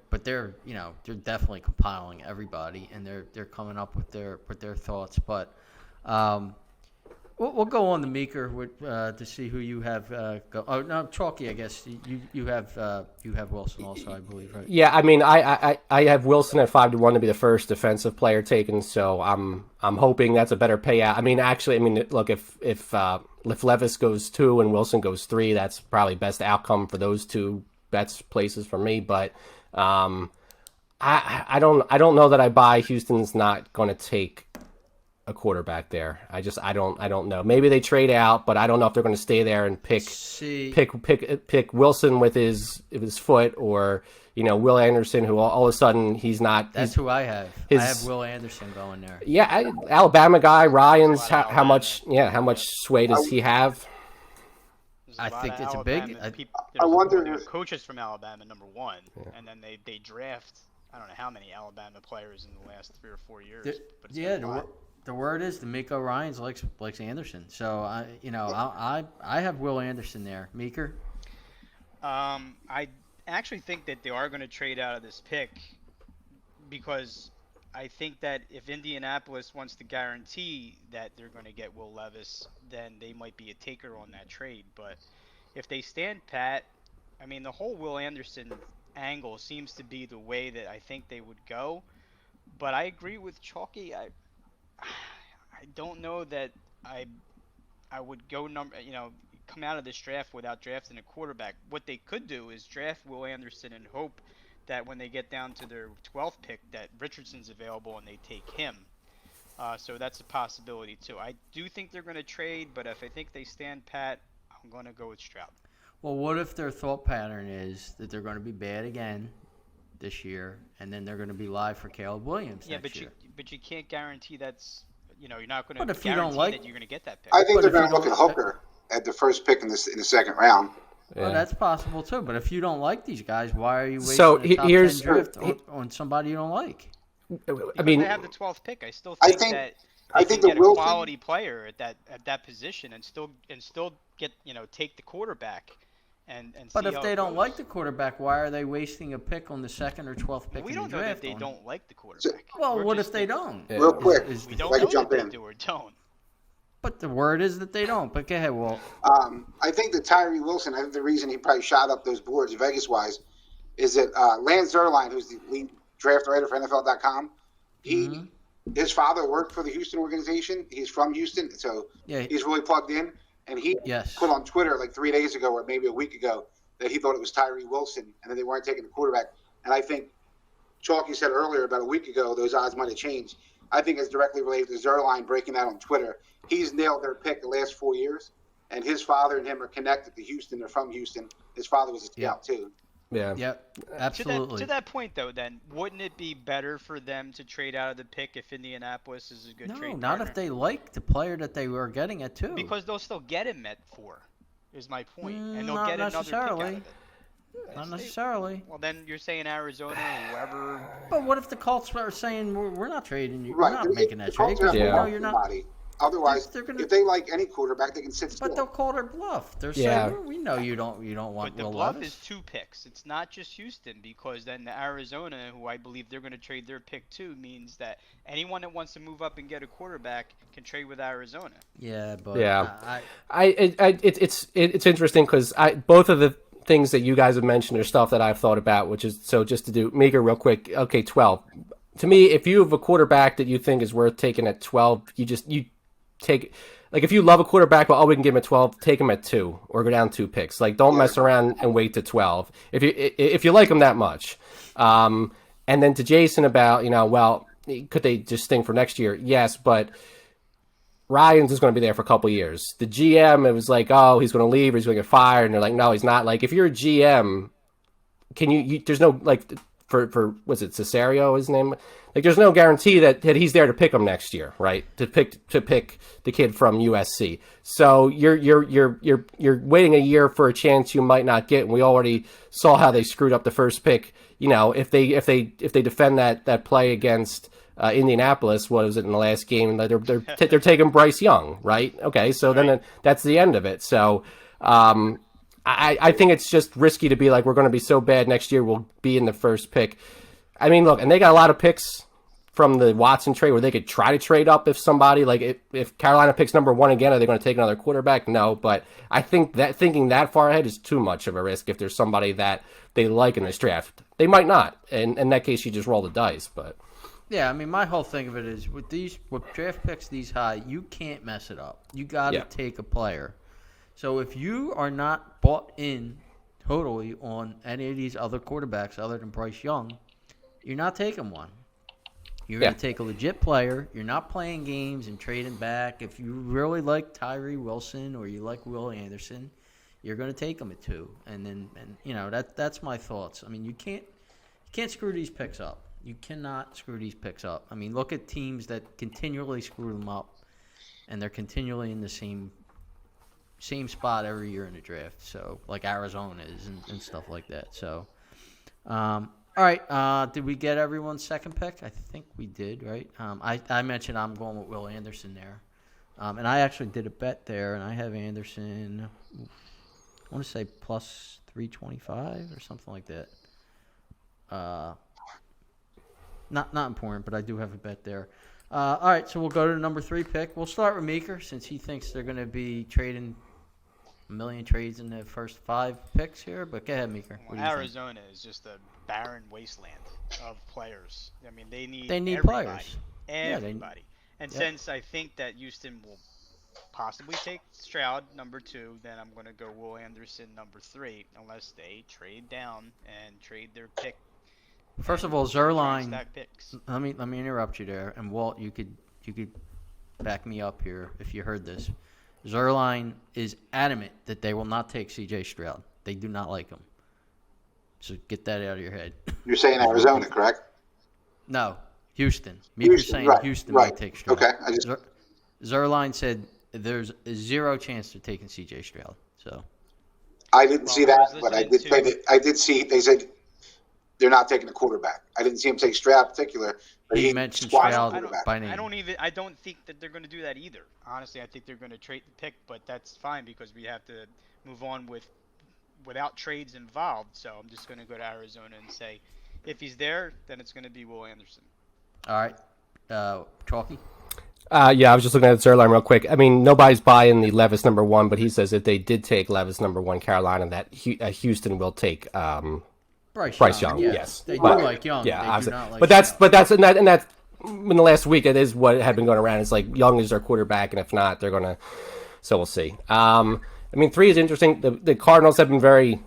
definitely compiling everybody, and they're coming up with their thoughts. But we'll go on the Meeker to see who you have. Oh no, Chalky. I guess you have Wilson also, I believe, right? Yeah, I mean, I have Wilson at 5-1 to be the first defensive player taken, so I'm hoping that's a better payout. I mean, actually, look, if Levis goes 2 and Wilson goes 3, that's probably best outcome for those two bets places for me. But I don't know that I buy Houston's not going to take a quarterback there. I don't know. Maybe they trade out, but I don't know if they're going to stay there and pick Wilson with his foot, or Will Anderson, who all of a sudden he's not. That's who I have. I have Will Anderson going there. Yeah, Alabama guy Ryan's. How much sway does he have? I think it's a big. I wonder if if coaches from Alabama, number 1, and then they draft. I don't know how many Alabama players in the last 3 or 4 years. But it's the word is D'Amico Ryans likes Anderson, so I have Will Anderson there. Meeker. I actually think that they are going to trade out of this pick because I think that if Indianapolis wants to guarantee that they're going to get Will Levis, then they might be a taker on that trade. But if they stand pat, I mean, the whole Will Anderson angle seems to be the way that I think they would go. But I agree with Chalky. I don't know that I would go come out of this draft without drafting a quarterback. What they could do is draft Will Anderson and hope that when they get down to their 12th pick that Richardson's available and they take him. So that's a possibility too. I do think they're going to trade, but if I think they stand pat, I'm going to go with Stroud. Well, what if their thought pattern is that they're going to be bad again this year, and then they're going to be live for Caleb Williams next year? But you can't guarantee that's, you're not going But to if you don't guarantee like- that you're going to get that pick. I think But they're if you going to look don't- at Hooker at the first pick in the second round. Well, that's possible too. But if you don't like these guys, why are you wasting So a top here's- 10 draft on somebody you don't like? I mean, they have the 12th pick. I still I think, think- that I they think can the get a Wilson- quality player at that position and still get take the quarterback and But see if how they it don't goes. like the quarterback, why are they wasting a pick on the 2nd or 12th pick We in don't the know draft? that they on- don't like the quarterback. Well, We're what just if they don't? Yeah. Real quick, Is- We is- don't If I know could jump that in. they do or don't. But the word is that they don't. But go ahead, Walt. I think that Tyree Wilson, I think the reason he probably shot up those boards Vegas-wise is that Lance Zierlein, who's the lead draft writer for NFL.com, his father worked for the Houston organization. He's from Houston, so Yeah. he's really plugged in. And he Yes. put on Twitter like 3 days ago or maybe a week ago that he thought it was Tyree Wilson and that they weren't taking the quarterback. And I think Chalky said earlier about a week ago those odds might have changed. I think it's directly related to Zierlein breaking that on Twitter. He's nailed their pick the last 4 years, and his father and him are connected to Houston. They're from Houston. His father was a scout too. yeah. Yep. Absolutely. To that point, though, then wouldn't it be better for them to trade out of the pick if Indianapolis is a good No, trade not partner? if they like the player that they were getting at 2. Because they'll still get him at 4, is my point, and they'll Not get another pick out of necessarily. it. Not necessarily. Well, then you're saying Arizona, whoever. But what if the Colts are saying we're not trading you? Right. We're not making that The trade Colts because have we to know want you're not. somebody. Otherwise, They're gonna- if they like any quarterback, they can sit still. But they'll call their bluff. They're Yeah. saying we know you don't want But the Will bluff Levis. is 2 picks. It's not just Houston, because then the Arizona, who I believe they're going to trade their pick to, means that anyone that wants to move up and get a quarterback can trade with Arizona. Yeah, but Yeah. It's interesting because both of the things that you guys have mentioned are stuff that I've thought about, which is, so just to do Meager real quick. Okay, 12. To me, if you have a quarterback that you think is worth taking at 12, you take, like, if you love a quarterback, well, we can give him at 12, take him at 2 or go down 2 picks. Like, don't mess around and wait to 12 if you like him that much. And then to Jason about, well, could they just sting for next year? Yes, but Ryans is going to be there for a couple years. The GM, it was like, oh, he's going to leave or he's going to get fired. And they're like, no, he's not. Like, if you're a GM, can you there's no, like, for was it Cesario, his name? Like, there's no guarantee that he's there to pick him next year, right? To pick the kid from USC. So you're waiting a year for a chance you might not get. And we already saw how they screwed up the first pick. If they defend that play against Indianapolis, what was it in the last game? They're taking Bryce Young, right? Okay, so then that's the end of it. So I think it's just risky to be like, we're going to be so bad next year, we'll be in the first pick. I mean, look, and they got a lot of picks from the Watson trade where they could try to trade up if somebody, like if Carolina picks number 1 again, are they going to take another quarterback? No, but I think that thinking that far ahead is too much of a risk if there's somebody that they like in this draft. They might not, and in that case, you just roll the dice, but... Yeah, I mean, my whole thing of it is with draft picks these high, you can't mess it up. You got to take a player. So if you are not bought in totally on any of these other quarterbacks other than Bryce Young, you're not taking one. You're going to take a legit player. You're not playing games and trading back. If you really like Tyree Wilson or you like Will Anderson, you're going to take them at 2. And that's my thoughts. I mean, you can't screw these picks up. You cannot screw these picks up. I mean, look at teams that continually screw them up, and they're continually in the same spot every year in the draft. So, like Arizona is and stuff like that. So, all right. Did we get everyone's second pick? I think we did, right? I mentioned I'm going with Will Anderson there. And I actually did a bet there, and I have Anderson, I want to say plus 325 or something like that. Not important, but I do have a bet there. All right, so we'll go to the number 3 pick. We'll start with Meeker since he thinks they're going to be trading a million trades in the first 5 picks here. But go ahead, Meeker. What do you think? Arizona is just a barren wasteland of players. I mean, they need They need everybody, players. everybody. And since I think that Houston will possibly take Stroud number 2. Then I'm going to go Will Anderson number 3, unless they trade down and trade their pick. First of and all, try and Zerline. stack picks. Let me interrupt you there, and Walt, you could back me up here if you heard this. Zerline is adamant that they will not take C.J. Stroud. They do not like him. So get that out of your head. You're saying Arizona, correct? No, Houston. Meeker's saying right, Houston right. might take Stroud. Okay, Zerline said there's a 0 chance they're taking C.J. Stroud. So I didn't see I was that, but I did listening say to- that I did see they said they're not taking a quarterback. I didn't see him take Stroud in particular, but He he mentioned squashed Stroud the quarterback. by name. I don't think that they're going to do that either. Honestly, I think they're going to trade the pick, but that's fine because we have to move on without trades involved. So I'm just going to go to Arizona and say, if he's there, then it's going to be Will Anderson. All right, Chalky. Yeah, I was just looking at Zerline real quick. I mean, nobody's buying the Levis number 1, but he says if they did take Levis number 1, Carolina, that Houston will take Bryce Young. Yeah. Yes, They do but, like Young. yeah, They obviously. do not like but that's Stroud. and that's in the last week. It is what had been going around. It's like Young is their quarterback, and if not, they're gonna. So we'll see. I mean, 3 is interesting. The Cardinals have been very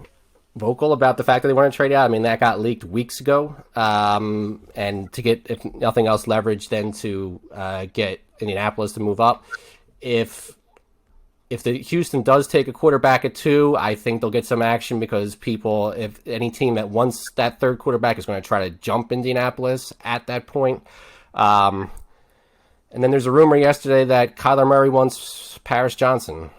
vocal about the fact that they want to trade out. I mean, that got leaked weeks ago, and to get, if nothing else, leverage then to get Indianapolis to move up. If the Houston does take a quarterback at 2, I think they'll get some action because if any team that wants that third quarterback is going to try to jump Indianapolis at that point. And then there's a rumor yesterday that Kyler Murray wants Paris Johnson.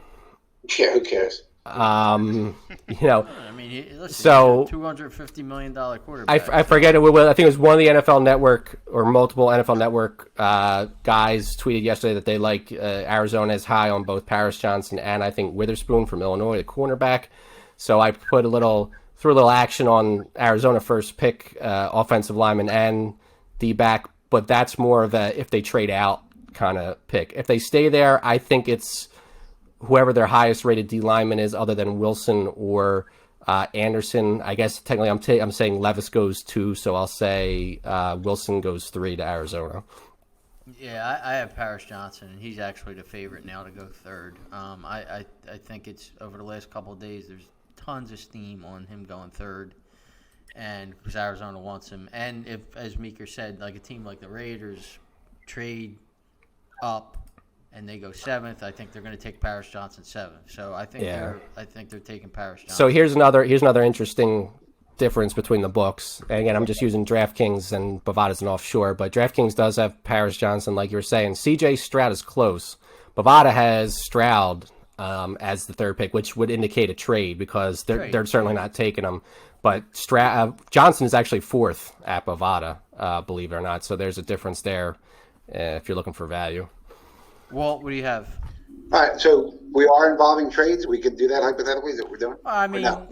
Yeah, who cares? I mean, listen, So- he's a $250 million quarterback. I forget it. I think it was one of the NFL Network or multiple NFL Network guys tweeted yesterday that they like Arizona is high on both Paris Johnson and I think Witherspoon from Illinois, the cornerback. So I threw a little action on Arizona first pick offensive lineman and D-back, but that's more of a if they trade out kind of pick. If they stay there, I think it's whoever their highest rated D lineman is, other than Wilson or Anderson. I guess technically I'm saying Levis goes 2, so I'll say Wilson goes 3 to Arizona. Yeah, I have Paris Johnson, and he's actually the favorite now to go 3rd. I think it's over the last couple of days. There's tons of steam on him going 3rd, and because Arizona wants him. And if, as Meeker said, like a team like the Raiders trade up and they go 7th, I think they're going to take Paris Johnson 7th. So I think they're taking Paris Johnson. So here's another interesting difference between the books. And again, I'm just using DraftKings and Bovada's an offshore, but DraftKings does have Paris Johnson, like you were saying. CJ Stroud is close. Bovada has Stroud as the 3rd pick, which would indicate a trade because they're certainly not taking him. But Johnson is actually 4th at Bovada, believe it or not. So there's a difference there if you're looking for value. Walt, what do you have? All right, so we are involving trades. We could do that hypothetically. Is that what we're doing? I mean, no?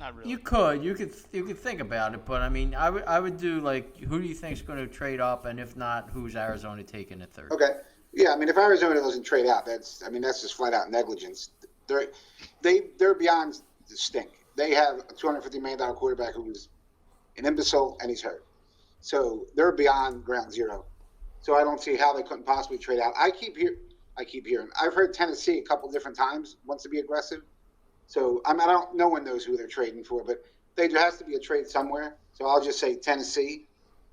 Not really. you could think about it, but I mean, I would do like, who do you think is going to trade up, and if not, who's Arizona taking at 3rd? Okay. Yeah, I mean, if Arizona doesn't trade out, that's just flat out negligence. They're beyond the stink. They have a $250 million quarterback who's an imbecile and he's hurt. So they're beyond ground zero. So I don't see how they couldn't possibly trade out. I keep hearing. I've heard Tennessee a couple different times wants to be aggressive. So I don't. No one knows who they're trading for, but there has to be a trade somewhere. So I'll just say Tennessee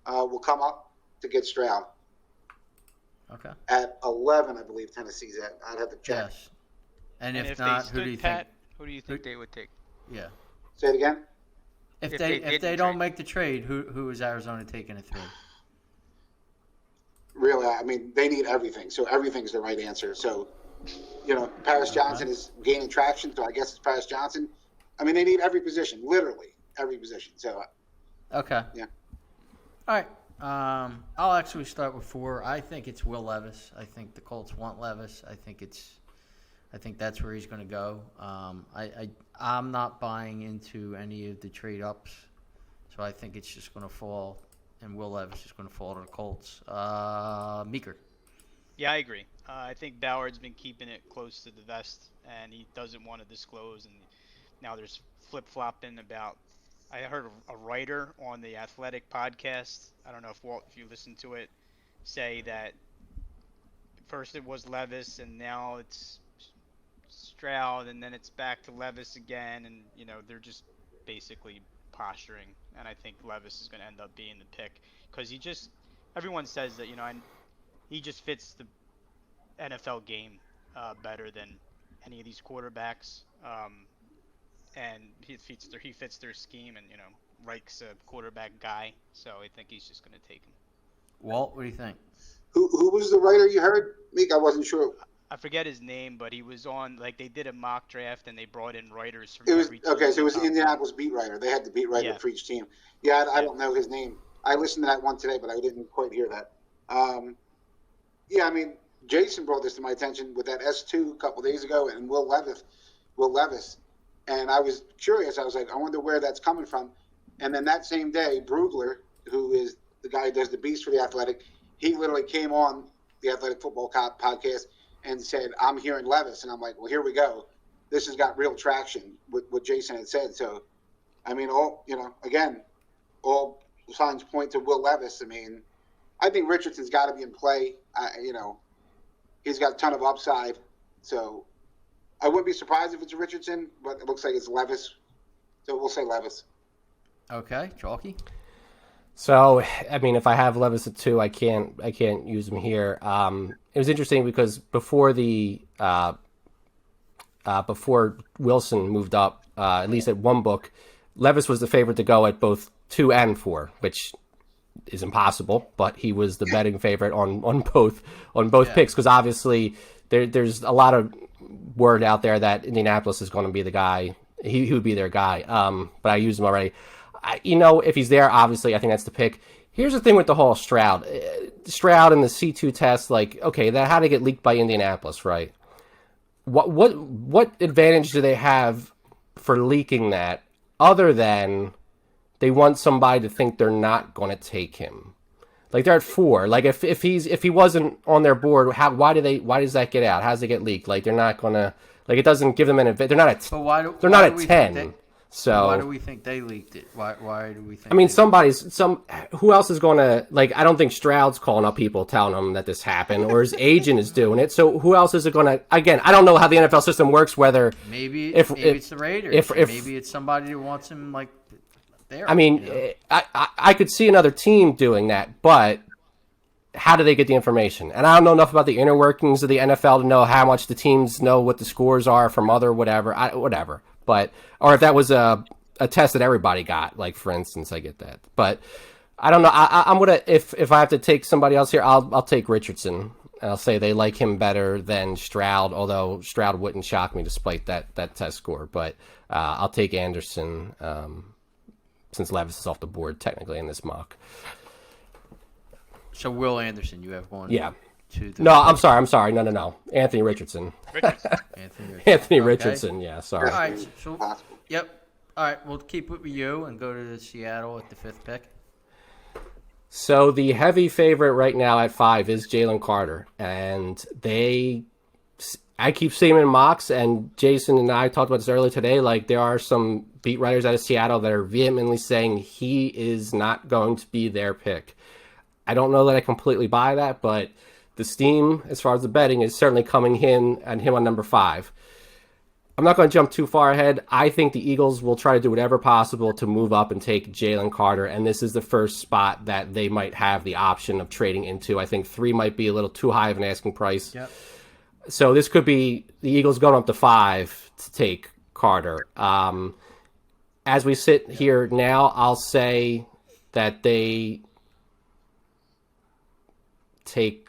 will come up to get Stroud. Okay. At 11, I believe Tennessee's at. I'd have to check. Yes. And if they not, stood who do you pat, think? who do you think they would take? Yeah. Say it again. If If they they didn't don't trade. make the trade, who is Arizona taking at 3rd? Really, I mean, they need everything. So everything's the right answer. So, Paris Johnson is gaining traction. So I guess it's Paris Johnson. I mean, they need every position, literally every position. So, Okay. yeah. All right. I'll actually start with 4. I think it's Will Levis. I think the Colts want Levis. I think that's where he's going to go. I'm not buying into any of the trade ups, so I think it's just going to fall, and Will Levis is going to fall to the Colts. Meeker. Yeah, I agree. I think Bauer's been keeping it close to the vest, and he doesn't want to disclose. And now there's flip-flopping about. I heard a writer on the Athletic podcast. I don't know if Walt, if you listened to it, say that first it was Levis, and now it's Stroud, and then it's back to Levis again, and they're just basically posturing. And I think Levis is going to end up being the pick because everyone says that and he just fits the NFL game better than any of these quarterbacks, and he fits their scheme, and Reich's a quarterback guy, so I think he's just going to take him. Walt, what do you think? Who was the writer you heard, Meek? I wasn't sure. I forget his name, but he was on, they did a mock draft and they brought in writers from every team. Okay, so it was the the Indianapolis beat writer. They had the beat writer for each team. Yeah, I don't know his name. I listened to that one today, but I didn't quite hear that. Jason brought this to my attention with that S2 a couple days ago and Will Levis. And I was curious. I was like, I wonder where that's coming from. And then that same day, Brugler, who is the guy who does the Beast for The Athletic, he literally came on the Athletic Football podcast and said, I'm hearing Levis. And I'm like, well, here we go. This has got real traction with what Jason had said. So, all signs point to Will Levis. I think Richardson's got to be in play. He's got a ton of upside. So I wouldn't be surprised if it's Richardson, but it looks like it's Levis. So we'll say Levis. Okay, Chalky. So, if I have Levis at 2, I can't use him here. It was interesting because before Wilson moved up, at least at one book, Levis was the favorite to go at both 2 and 4, which is impossible. But he was the betting favorite on both picks because obviously there's a lot of word out there that Indianapolis is going to be the guy. He would be their guy. But I used him already. If he's there, obviously, I think that's the pick. Here's the thing with the whole Stroud and the C2 test. Okay, that had to get leaked by Indianapolis, right? What advantage do they have for leaking that, other than they want somebody to think they're not going to take him? They're at 4. If he wasn't on their board, why does that get out? How does it get leaked? They're not going to. It doesn't give them an advantage. They're not at. But they're not at 10. So why do we think they leaked it? Why do we think? Who else is going to I don't think Stroud's calling up people telling them that this happened, or his agent is doing it. So who else is it going to? Again, I don't know how the NFL system works. Whether maybe it's the Raiders, maybe it's somebody who wants him there. I could see another team doing that, but how do they get the information? And I don't know enough about the inner workings of the NFL to know how much the teams know what the scores are from other whatever. But or if that was a test that everybody got, for instance, I get that. But I don't know. I'm gonna if I have to take somebody else here, I'll take Richardson. I'll say they like him better than Stroud, although Stroud wouldn't shock me despite that test score. But I'll take Anderson since Levis is off the board technically in this mock. So Will Anderson, you have one. Yeah. No, I'm sorry. No. Anthony Richardson. Anthony Richardson, yeah, sorry. All right, so, yep. All right, we'll keep it with you and go to Seattle at the 5th pick. So the heavy favorite right now at 5 is Jalen Carter. And I keep seeing him in mocks, and Jason and I talked about this earlier today. There are some beat writers out of Seattle that are vehemently saying he is not going to be their pick. I don't know that I completely buy that, but the steam, as far as the betting, is certainly coming in and him on number 5. I'm not going to jump too far ahead. I think the Eagles will try to do whatever possible to move up and take Jalen Carter, and this is the first spot that they might have the option of trading into. I think 3 might be a little too high of an asking price. Yep. So this could be the Eagles going up to 5 to take Carter. As we sit here now, I'll say that they take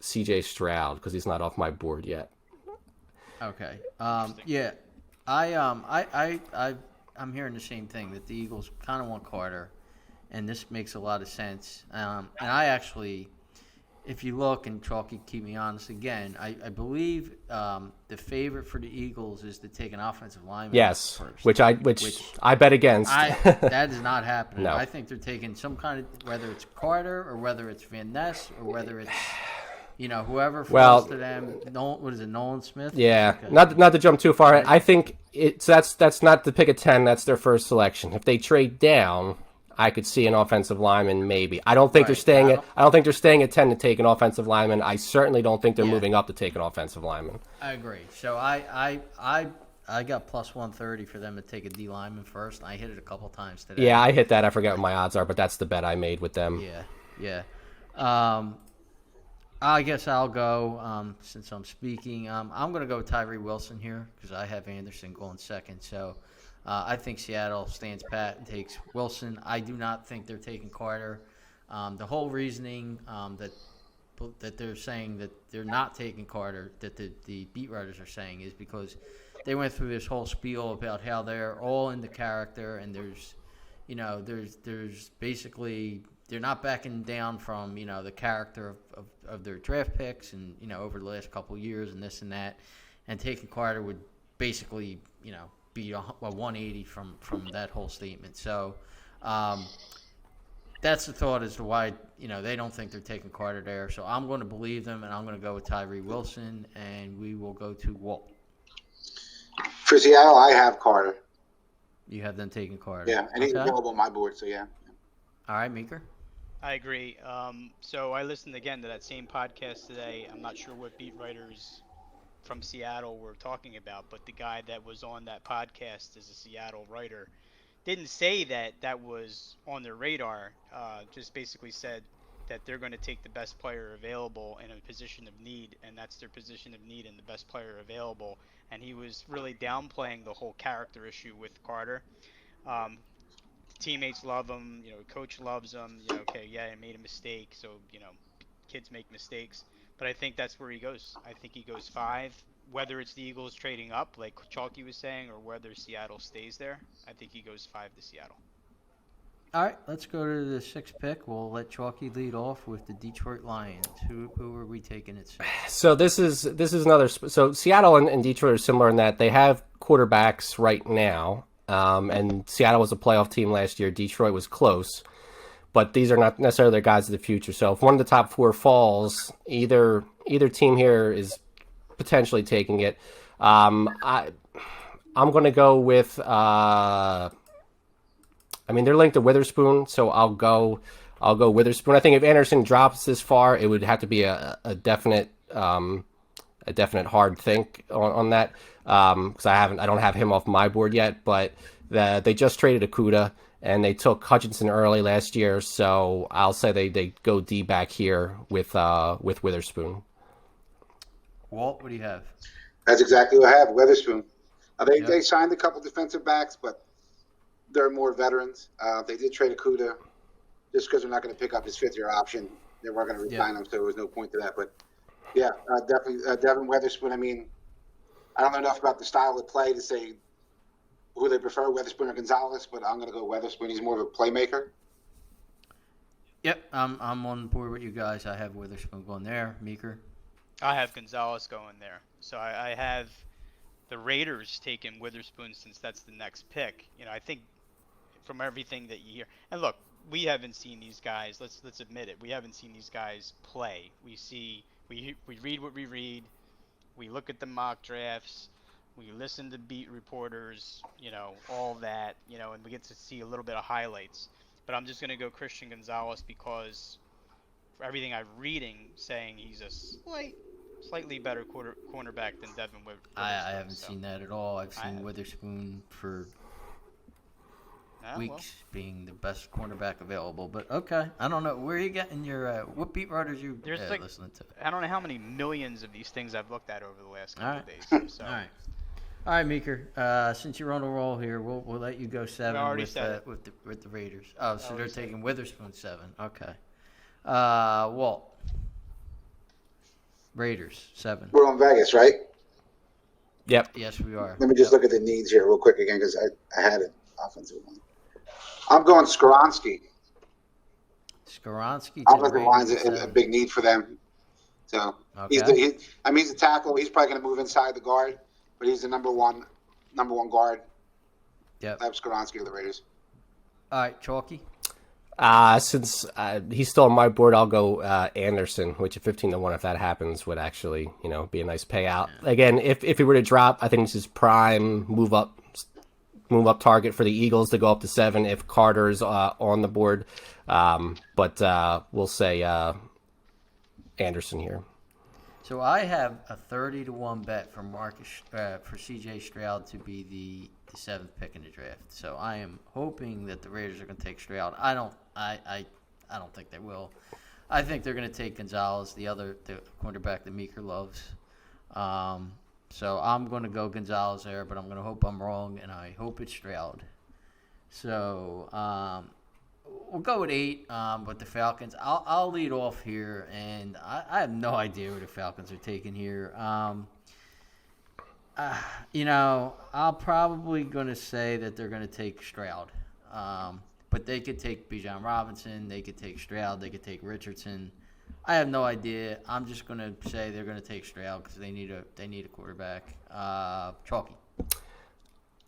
CJ Stroud because he's not off my board yet. Okay. Yeah. I'm hearing the same thing, that the Eagles kind of want Carter, and this makes a lot of sense. And I actually, if you look, and Chalky, keep me honest again, I believe the favorite for the Eagles is to take an offensive lineman. Yes, first, which I bet against. That is not happening. No. I think they're taking some kind of, whether it's Carter or whether it's Van Ness or whether it's whoever falls to them. What is it, Nolan Smith? Yeah, Okay. not to jump too far. I think that's not the pick of 10. That's their first selection. If they trade down, I could see an offensive lineman maybe. I don't think they're Right, staying I at. don't- I don't think they're staying at 10 to take an offensive lineman. I certainly don't think they're Yeah. moving up to take an offensive lineman. I agree. So I got plus 130 for them to take a D lineman first, and I hit it a couple times today. Yeah, I hit that. I forget what my odds are, but that's the bet I made with them. Yeah. I guess I'll go since I'm speaking. I'm going to go with Tyree Wilson here because I have Anderson going second. So I think Seattle stands pat and takes Wilson. I do not think they're taking Carter. The whole reasoning that they're saying that they're not taking Carter, that the beat writers are saying, is because they went through this whole spiel about how they're all in the character, and there's basically they're not backing down from the character of their draft picks, and over the last couple of years and this and that, and taking Carter would basically be a 180 from that whole statement. So that's the thought as to why they don't think they're taking Carter there. So I'm going to believe them, and I'm going to go with Tyree Wilson, and we will go to Walt. For Seattle, I have Carter. You have them taking Carter. Yeah, and he's Okay. available on my board, so yeah. All right, Meeker. I agree. So I listened again to that same podcast today. I'm not sure what beat writers from Seattle were talking about, but the guy that was on that podcast is a Seattle writer. Didn't say that was on their radar. Just basically said that they're going to take the best player available in a position of need, and that's their position of need and the best player available. And he was really downplaying the whole character issue with Carter. Teammates love him, coach loves him. Okay, yeah, I made a mistake, so kids make mistakes. But I think that's where he goes. I think he goes 5. Whether it's the Eagles trading up, like Chalky was saying, or whether Seattle stays there, I think he goes 5 to Seattle. All right, let's go to the 6th pick. We'll let Chalky lead off with the Detroit Lions. Who are we taking at 6? So this is another. So Seattle and Detroit are similar in that they have quarterbacks right now, and Seattle was a playoff team last year. Detroit was close, but these are not necessarily their guys of the future. So if one of the top 4 falls, either team here is potentially taking it. I'm going to go with. They're linked to Witherspoon, so I'll go Witherspoon. I think if Anderson drops this far, it would have to be a definite hard think on that, because I don't have him off my board yet. But they just traded Okudah, and they took Hutchinson early last year, so I'll say they go D back here with Witherspoon. Walt, what do you have? That's exactly what I have, Witherspoon. They signed a couple defensive backs, but they're more veterans. They did trade Okudah just because they're not going to pick up his 5th-year option. They weren't going to re-sign him, so there was no point to that. But, yeah, definitely Devin Witherspoon. I don't know enough about the style of play to say who they prefer, Witherspoon or Gonzalez, but I'm going to go Witherspoon. He's more of a playmaker. Yep, I'm on board with you guys. I have Witherspoon going there. Meeker? I have Gonzalez going there. So I have the Raiders taking Witherspoon since that's the next pick. I think from everything that you hear, and look, we haven't seen these guys. Let's admit it. We haven't seen these guys play. We read what we read. We look at the mock drafts. We listen to beat reporters. All that. And we get to see a little bit of highlights. But I'm just gonna go Christian Gonzalez because for everything I'm reading, saying he's a slightly better cornerback than Devin Witherspoon. I haven't seen that at all. I've seen Witherspoon for weeks being the best cornerback available. But okay, I don't know. Where are you getting your what beat writers you listening to? I don't know how many millions of these things I've looked at over the last couple of days. So. All right, Meeker. Since you're on a roll here, we'll let you go 7 with the Raiders. Oh, so they're taking Witherspoon 7. Okay. Walt. Raiders 7. We're on Vegas, right? Yep. Yes, we are. Let me just look at the needs here real quick again because I had it offensive one. I'm going Skoronski. Offensive line's a big need for them. So he's a tackle. He's probably going to move inside the guard, but he's the number one guard. Yep. I have Skoronski of the Raiders. All right, Chalky. Since he's still on my board, I'll go Anderson, which at 15-1, if that happens, would actually be a nice payout. Yeah. Again, if he were to drop, I think this is prime move up move up target for the Eagles to go up to 7 if Carter's on the board. But we'll say Anderson here. So I have a 30-1 bet for for C.J. Stroud to be the 7th pick in the draft. So I am hoping that the Raiders are going to take Stroud. I don't think they will. I think they're going to take Gonzalez, the quarterback that Meeker loves. So I'm going to go Gonzalez there, but I'm going to hope I'm wrong, and I hope it's Stroud. So we'll go with 8 with the Falcons. I'll lead off here, and I have no idea who the Falcons are taking here. I'm probably going to say that they're going to take Stroud. But they could take Bijan Robinson. They could take Stroud. They could take Richardson. I have no idea. I'm just going to say they're going to take Stroud because they need a quarterback. Chalky.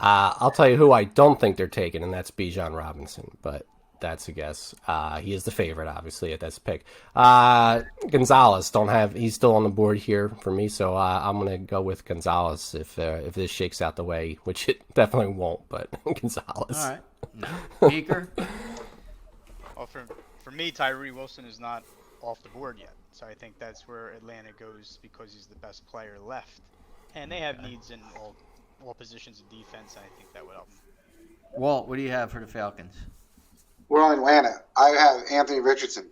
I'll tell you who I don't think they're taking, and that's Bijan Robinson. But that's a guess. He is the favorite, obviously, at this pick. Gonzalez he's still on the board here for me, so I'm going to go with Gonzalez if this shakes out the way, which it definitely won't. But Gonzalez. All right. No. Meeker. Well, for me, Tyree Wilson is not off the board yet, so I think that's where Atlanta goes because he's the best player left, and they have needs in all positions of defense. And I think that would help them. Walt, what do you have for the Falcons? We're on Atlanta. I have Anthony Richardson.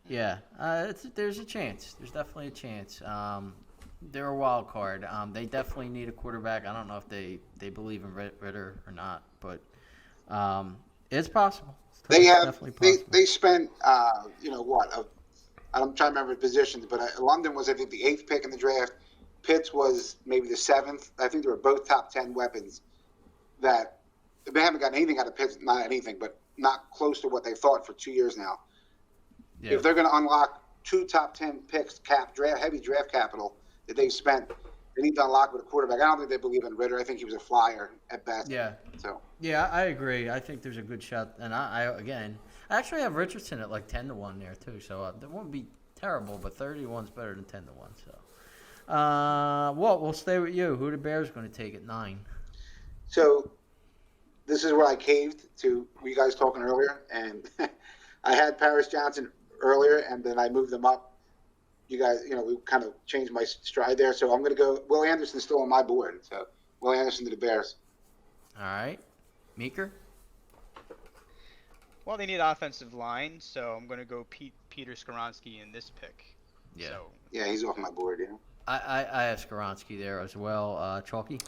Yeah, there's a chance. There's definitely a chance. They're a wild card. They definitely need a quarterback. I don't know if they believe in Ritter or not, but it's possible. They spent I'm trying to remember the positions, but London was I think the 8th pick in the draft. Pitts was maybe the 7th. I think they were both top 10 weapons that they haven't gotten anything out of Pitts, not anything, but not close to what they thought for 2 years now. Yeah. If they're going to unlock 2 top 10 picks, heavy draft capital that they've spent, they need to unlock with a quarterback. I don't think they believe in Ritter. I think he was a flyer at best. Yeah. So. Yeah, I agree. I think there's a good shot, and I actually have Richardson at like 10-1 there too. So that won't be terrible, but 31's better than 10-1. So, Walt, we'll stay with you. Who the Bears going to take at 9? So, this is where I caved to you guys talking earlier, and I had Paris Johnson earlier, and then I moved them up. You guys, we kind of changed my stride there, so I'm going to go. Will Anderson's still on my board, so Will Anderson to the Bears. All right, Meeker. Well, they need offensive line, so I'm going to go Peter Skoronski in this pick. Yeah. So, yeah, he's off my board. Yeah. I have Skoronski there as well. Chalky.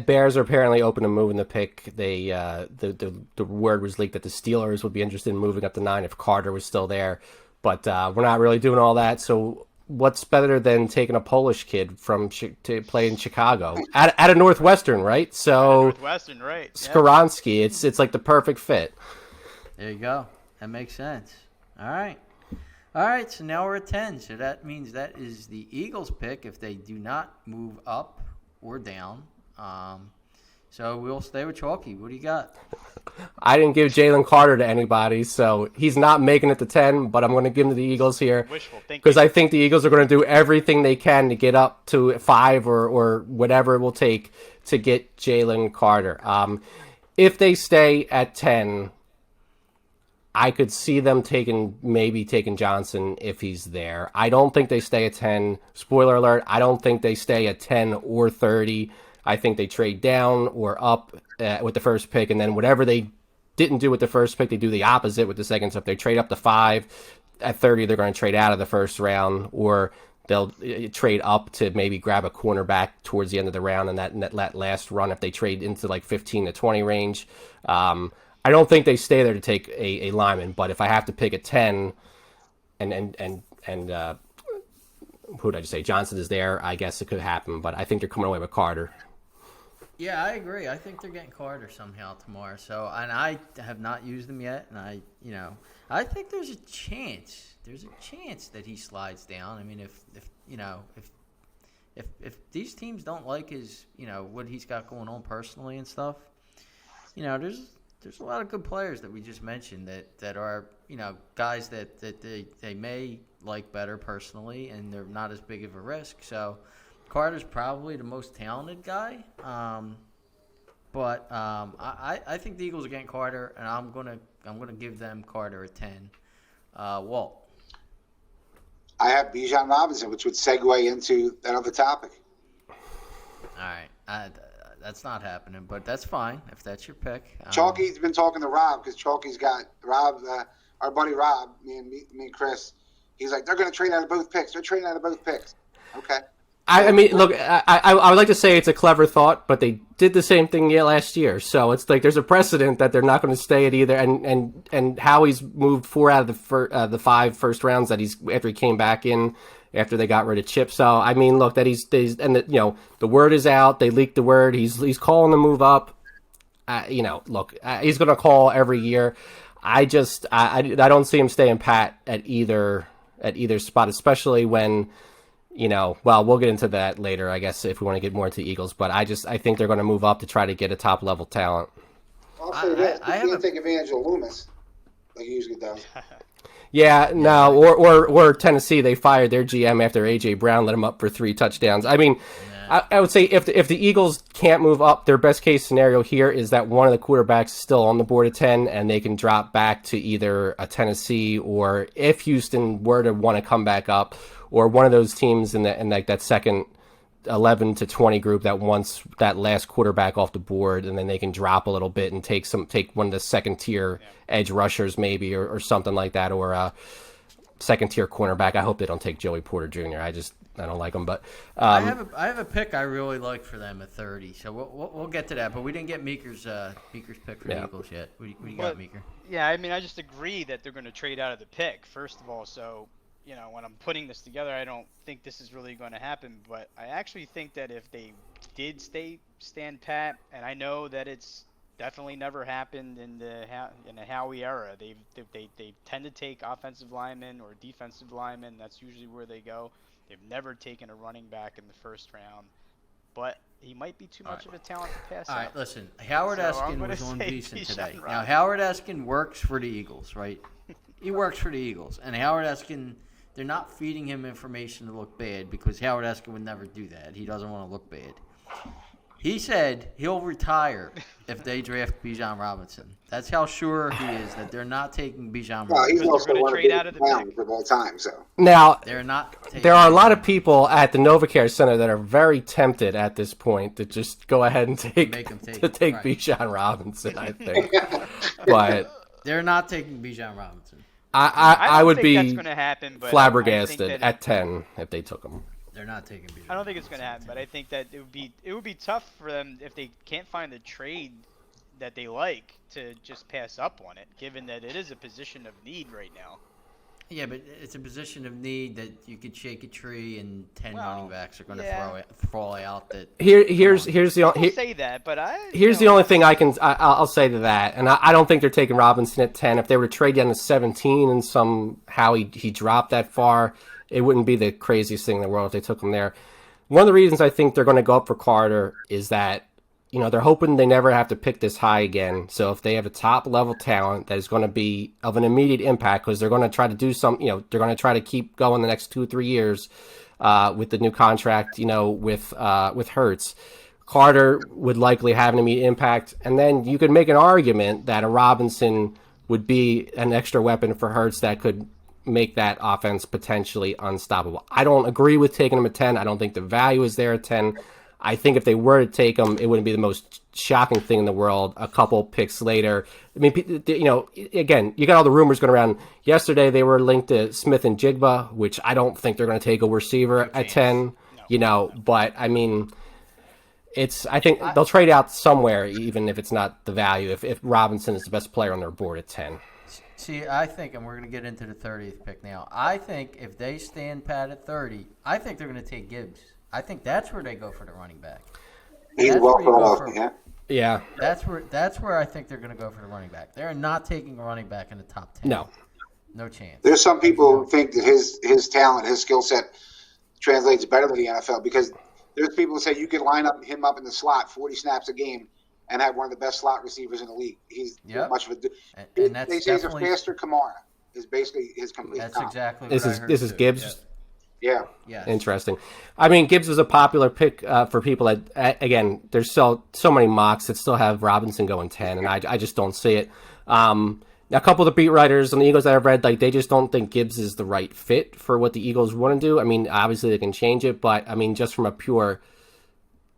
Bears are apparently open to moving the pick. They the word was leaked that the Steelers would be interested in moving up to 9 if Carter was still there, but we're not really doing all that. So what's better than taking a Polish kid to play in Chicago at a Northwestern, right? So Northwestern, right? Skoronski, it's like the perfect fit. There you go. That makes sense. All right, so now we're at 10. So that means that is the Eagles' pick if they do not move up or down. So we'll stay with Chalky. What do you got? I didn't give Jalen Carter to anybody, so he's not making it to 10, but I'm going to give him to the Eagles here because I think the Eagles are going to do everything they can to get up to 5 or whatever it will take to get Jalen Carter. If they stay at 10, I could see them maybe taking Johnson if he's there. I don't think they stay at 10. Spoiler alert, I don't think they stay at 10 or 30. I think they trade down or up with the first pick, and then whatever they didn't do with the first pick, they do the opposite with the second. So if they trade up to 5, at 30, they're going to trade out of the first round, or they'll trade up to maybe grab a cornerback towards the end of the round, and that last run, if they trade into like 15 to 20 range. I don't think they stay there to take a lineman, but if I have to pick a 10 and who did I just say? Johnson is there, I guess it could happen, but I think they're coming away with Carter. Yeah, I agree. I think they're getting Carter somehow tomorrow. So, and I have not used him yet, and I think there's a chance. There's a chance that he slides down. I mean, if these teams don't like his, what he's got going on personally and stuff, there's a lot of good players that we just mentioned that are, guys that they may like better personally, and they're not as big of a risk. So Carter's probably the most talented guy. But I think the Eagles are getting Carter, and I'm gonna give them Carter at 10. Walt. I have Bijan Robinson, which would segue into that other topic. All right. That's not happening, but that's fine if that's your pick. Chalky's been talking to Rob because Chalky's got Rob, our buddy Rob, me and Chris. He's like, they're going to trade out of both picks. They're trading out of both picks. Okay. I mean, look, I would like to say it's a clever thought, but they did the same thing last year. So it's like there's a precedent that they're not going to stay at either. And Howie's moved 4 out of the 5 first rounds that after he came back in after they got rid of Chip. So I mean, look, that the word is out. They leaked the word. He's calling the move up. He's going to call every year. I don't see him staying pat at either spot, especially when. We'll get into that later, I guess, if we want to get more into the Eagles. But I think they're going to move up to try to get a top-level talent. I'll say this. He can't take advantage of Loomis like he usually does. Yeah, no, or Tennessee, they fired their GM after A.J. Brown let him up for 3 touchdowns. I mean, I would say if the Eagles can't move up, their best-case scenario here is that one of the quarterbacks is still on the board at 10, and they can drop back to either a Tennessee or if Houston were to want to come back up, or one of those teams in that second 11 to 20 group that wants that last quarterback off the board, and then they can drop a little bit and take one of the second tier edge rushers maybe or something like that, or a second tier cornerback. I hope they don't take Joey Porter Jr. I don't like him, but I have a pick I really like for them at 30. So we'll get to that, but we didn't get Meeker's pick for the Eagles yet. What do you got, Meeker? Yeah, I mean, I just agree that they're going to trade out of the pick first of all. So when I'm putting this together, I don't think this is really going to happen. But I actually think that if they did stand pat, and I know that it's definitely never happened in the Howie era. They tend to take offensive linemen or defensive linemen. That's usually where they go. They've never taken a running back in the first round, but he might be too much of a talent to pass. All right, listen. Howard Eskin was on Beeson today. Now Howard Eskin works for the Eagles, right? He works for the Eagles, and Howard Eskin. They're not feeding him information to look bad because Howard Eskin would never do that. He doesn't want to look bad. He said he'll retire if they draft Bijan Robinson. That's how sure he is that they're not taking Bijan Robinson. Well, he's also going to trade out of the pick of all time. So now they're not. There are a lot of people at the NovaCare Center that are very tempted at this point to just go ahead and take Bijan Robinson. I think, but they're not taking Bijan Robinson. I would be that's gonna happen, but flabbergasted at 10 if they took him. They're not taking Bijan. I don't think it's going to happen, but I think that it would be tough for them if they can't find the trade that they like to just pass up on it, given that it is a position of need right now. Yeah, but it's a position of need that you could shake a tree and 10 running backs are going to fall out. That here's the only say that, but here's the only thing I'll say to that, and I don't think they're taking Robinson at 10. If they were to trade down to 17 and somehow he dropped that far, it wouldn't be the craziest thing in the world if they took him there. One of the reasons I think they're going to go up for Carter is that they're hoping they never have to pick this high again. So if they have a top-level talent that is going to be of an immediate impact, because they're going to try to do some, they're going to try to keep going the next 2 or 3 years with the new contract, with Hurts. Carter would likely have an immediate impact. And then you could make an argument that a Robinson would be an extra weapon for Hurts that could make that offense potentially unstoppable. I don't agree with taking him at 10. I don't think the value is there at 10. I think if they were to take him, it wouldn't be the most shocking thing in the world. A couple picks later, I mean, again, you got all the rumors going around. Yesterday, they were linked to Smith and Jigba, which I don't think they're going to take a receiver at 10. But I mean, I think they'll trade out somewhere, even if it's not the value. If Robinson is the best player on their board at 10. See, I think, and we're going to get into the 30th pick now. I think if they stand pat at 30, I think they're going to take Gibbs. I think that's where they go for the running back. He's well off, yeah. That's where I think they're going to go for the running back. They're not taking a running back in the top 10. No chance. There's some people who think that his talent, his skill set translates better to the NFL because there's people who say you can line him up in the slot 40 snaps a game and have one of the best slot receivers in the league. He's much of a – and that's they say he's a faster Kamara is basically his complete That's comp. exactly what I heard This is Gibbs? Yeah. Yeah. Yes. Interesting. I mean, Gibbs was a popular pick for people that, again, there's so many mocks that still have Robinson going 10, and I just don't see it. A couple of the beat writers on the Eagles that I've read, like, they just don't think Gibbs is the right fit for what the Eagles want to do. I mean, obviously they can change it, but I mean, just from a pure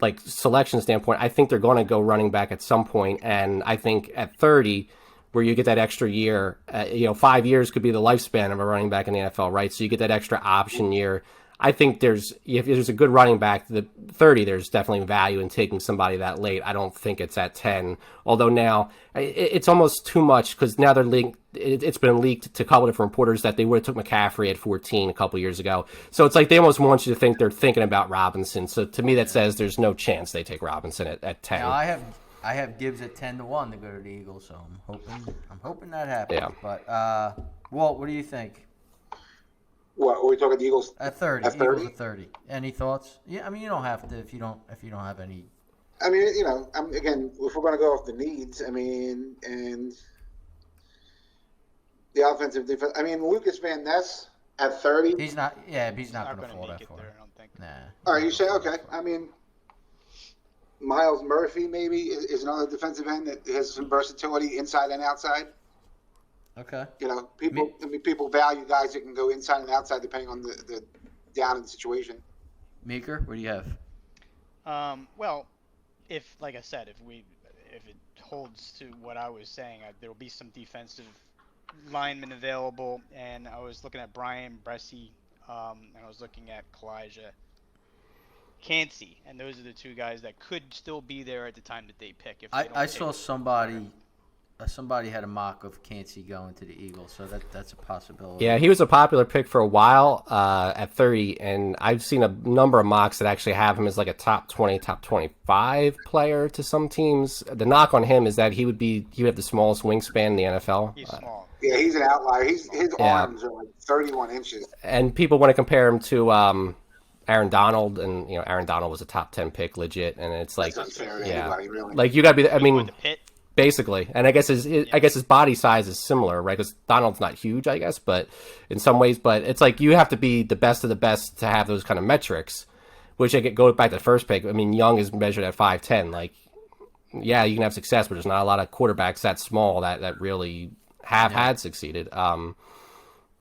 like selection standpoint, I think they're going to go running back at some point, and I think at 30, where you get that extra year, 5 years could be the lifespan of a running back in the NFL, right? So you get that extra option year. I think if there's a good running back, the 30, there's definitely value in taking somebody that late. I don't think it's at 10. Although now it's almost too much because now they're linked. It's been leaked to a couple different reporters that they would have took McCaffrey at 14 a couple years ago. So it's like they almost want you to think they're thinking about Robinson. So to me, that says there's no chance they take Robinson at 10. Now, I have Gibbs at 10-1 to go to the Eagles, so I'm hoping that happens. Yeah. But Walt, what do you think? What are we talking? The Eagles At 30, At 30? Eagles at 30. Any thoughts? Yeah, I mean, you don't have to if you don't have any. I mean, again, if we're going to go off the needs, I mean, and the offensive defense. I mean, Lucas Van Ness at 30. He's not. Yeah, he's not Not going to fall make that it far. there, I don't think. Nah. All right, you say okay. I mean, Miles Murphy maybe is another defensive end that has some versatility inside and outside. Okay. People value guys that can go inside and outside depending on the down in the situation. Meeker, what do you have? Well, if like I said, if it holds to what I was saying, there will be some defensive linemen available, and I was looking at Brian Bresci, and I was looking at Kalijah Cansey, and those are the two guys that could still be there at the time that they pick. If they don't I take saw somebody had a mock of Cansey going to the Eagles, so that's a possibility. Yeah, he was a popular pick for a while at 30, and I've seen a number of mocks that actually have him as like a top 20, top 25 player to some teams. The knock on him is that he would have the smallest wingspan in the NFL. He's small. Yeah, he's an outlier. His arms are like 31 inches. And people want to compare him to Aaron Donald, and Aaron Donald was a top 10 pick, legit, and it's like, That's unfair to yeah, anybody, really. like you got to be. I With mean, the pit. basically, and I guess his body size is similar, right? Because Donald's not huge, I guess, but in some ways, but it's like you have to be the best of the best to have those kind of metrics. Which I could go back to the first pick. I mean, Young is measured at 5'10". Like, yeah, you can have success, but there's not a lot of quarterbacks that small that really have had succeeded.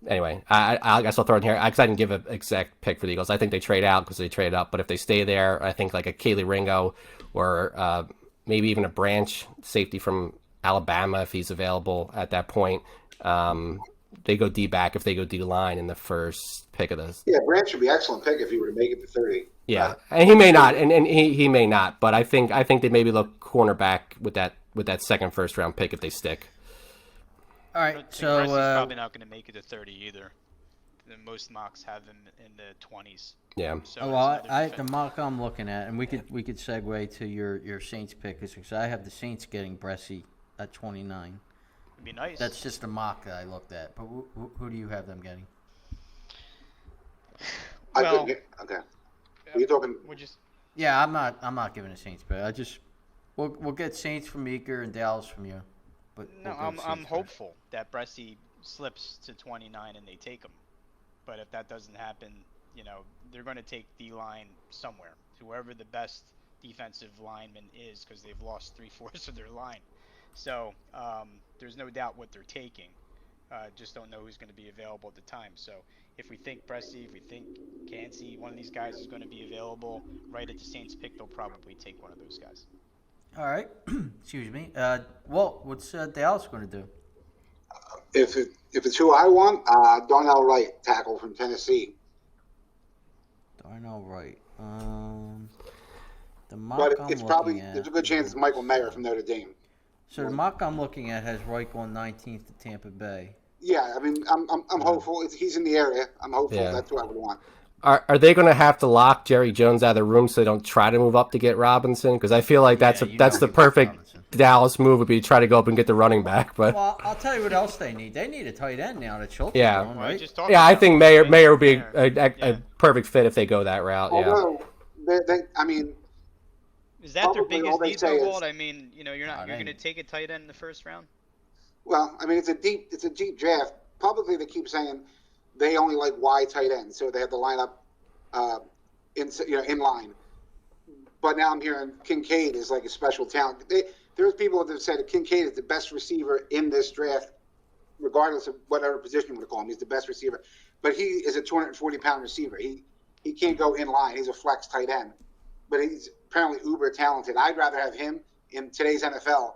Anyway, I guess I'll throw it in here because I didn't give an exact pick for the Eagles. I think they trade out because they trade up, but if they stay there, I think like a Kaylee Ringo or maybe even a Branch safety from Alabama if he's available at that point. They go D back if they go D line in the first pick of this. Yeah, Branch would be an excellent pick if he were to make it to 30. Yeah, and he may not, and he may not, but I think they maybe look cornerback with that second first round pick if they stick. All right, But so Bresci's probably not going to make it to 30 either. Most mocks have him in the 20s. Yeah. So the mock I'm looking at, and we could segue to your Saints pick because I have the Saints getting Bresci at 29. It'd be nice. That's just a mock that I looked at. But who do you have them getting? Well, okay. Are you talking? Yeah, I'm not giving a Saints pick. We'll get Saints from Meeker and Dallas from you. But no, we'll go I'm Saints hopeful that Bresci slips to 29 and they take him. But if that doesn't happen, they're going to take D-line somewhere. Whoever the best defensive lineman is, because they've lost 3/4 of their line. So there's no doubt what they're taking. Just don't know who's going to be available at the time. So if we think Bresci, if we think Cansey, one of these guys is going to be available right at the Saints pick, they'll probably take one of those guys. All right. Excuse me. Walt, what's Dallas going to do? If it's who I want, Darnell Wright, tackle from Tennessee. Darnell Wright. The mock But I'm there's looking at. a good chance it's Michael Mayer from Notre Dame. So the mock I'm looking at has Wright going 19th to Tampa Bay. Yeah, I mean, I'm hopeful. He's in the area. I'm hopeful. Yeah. That's what I would want. Are they going to have to lock Jerry Jones out of the room so they don't try to move up to get Robinson? Because I feel like that's the perfect Dallas move would be to try to go up and get the running back. But I'll tell you what else they need. They need a tight end now that Schultz Yeah. is going, right? I think Mayer would be a perfect fit if they go that route. Yeah. Although, I mean, Is that their Probably all biggest they need, say though, is- Walt? I mean, you're Nah, going they- to take a tight end in the first round? well, I mean, it's a deep draft. Publicly, they keep saying they only like wide tight ends, so they have to line up in line. But now I'm hearing Kincaid is like a special talent. There's people that have said that Kincaid is the best receiver in this draft, regardless of whatever position you want to call him. He's the best receiver. But he is a 240-pound receiver. He can't go in line. He's a flex tight end. But he's apparently uber talented. I'd rather have him in today's NFL,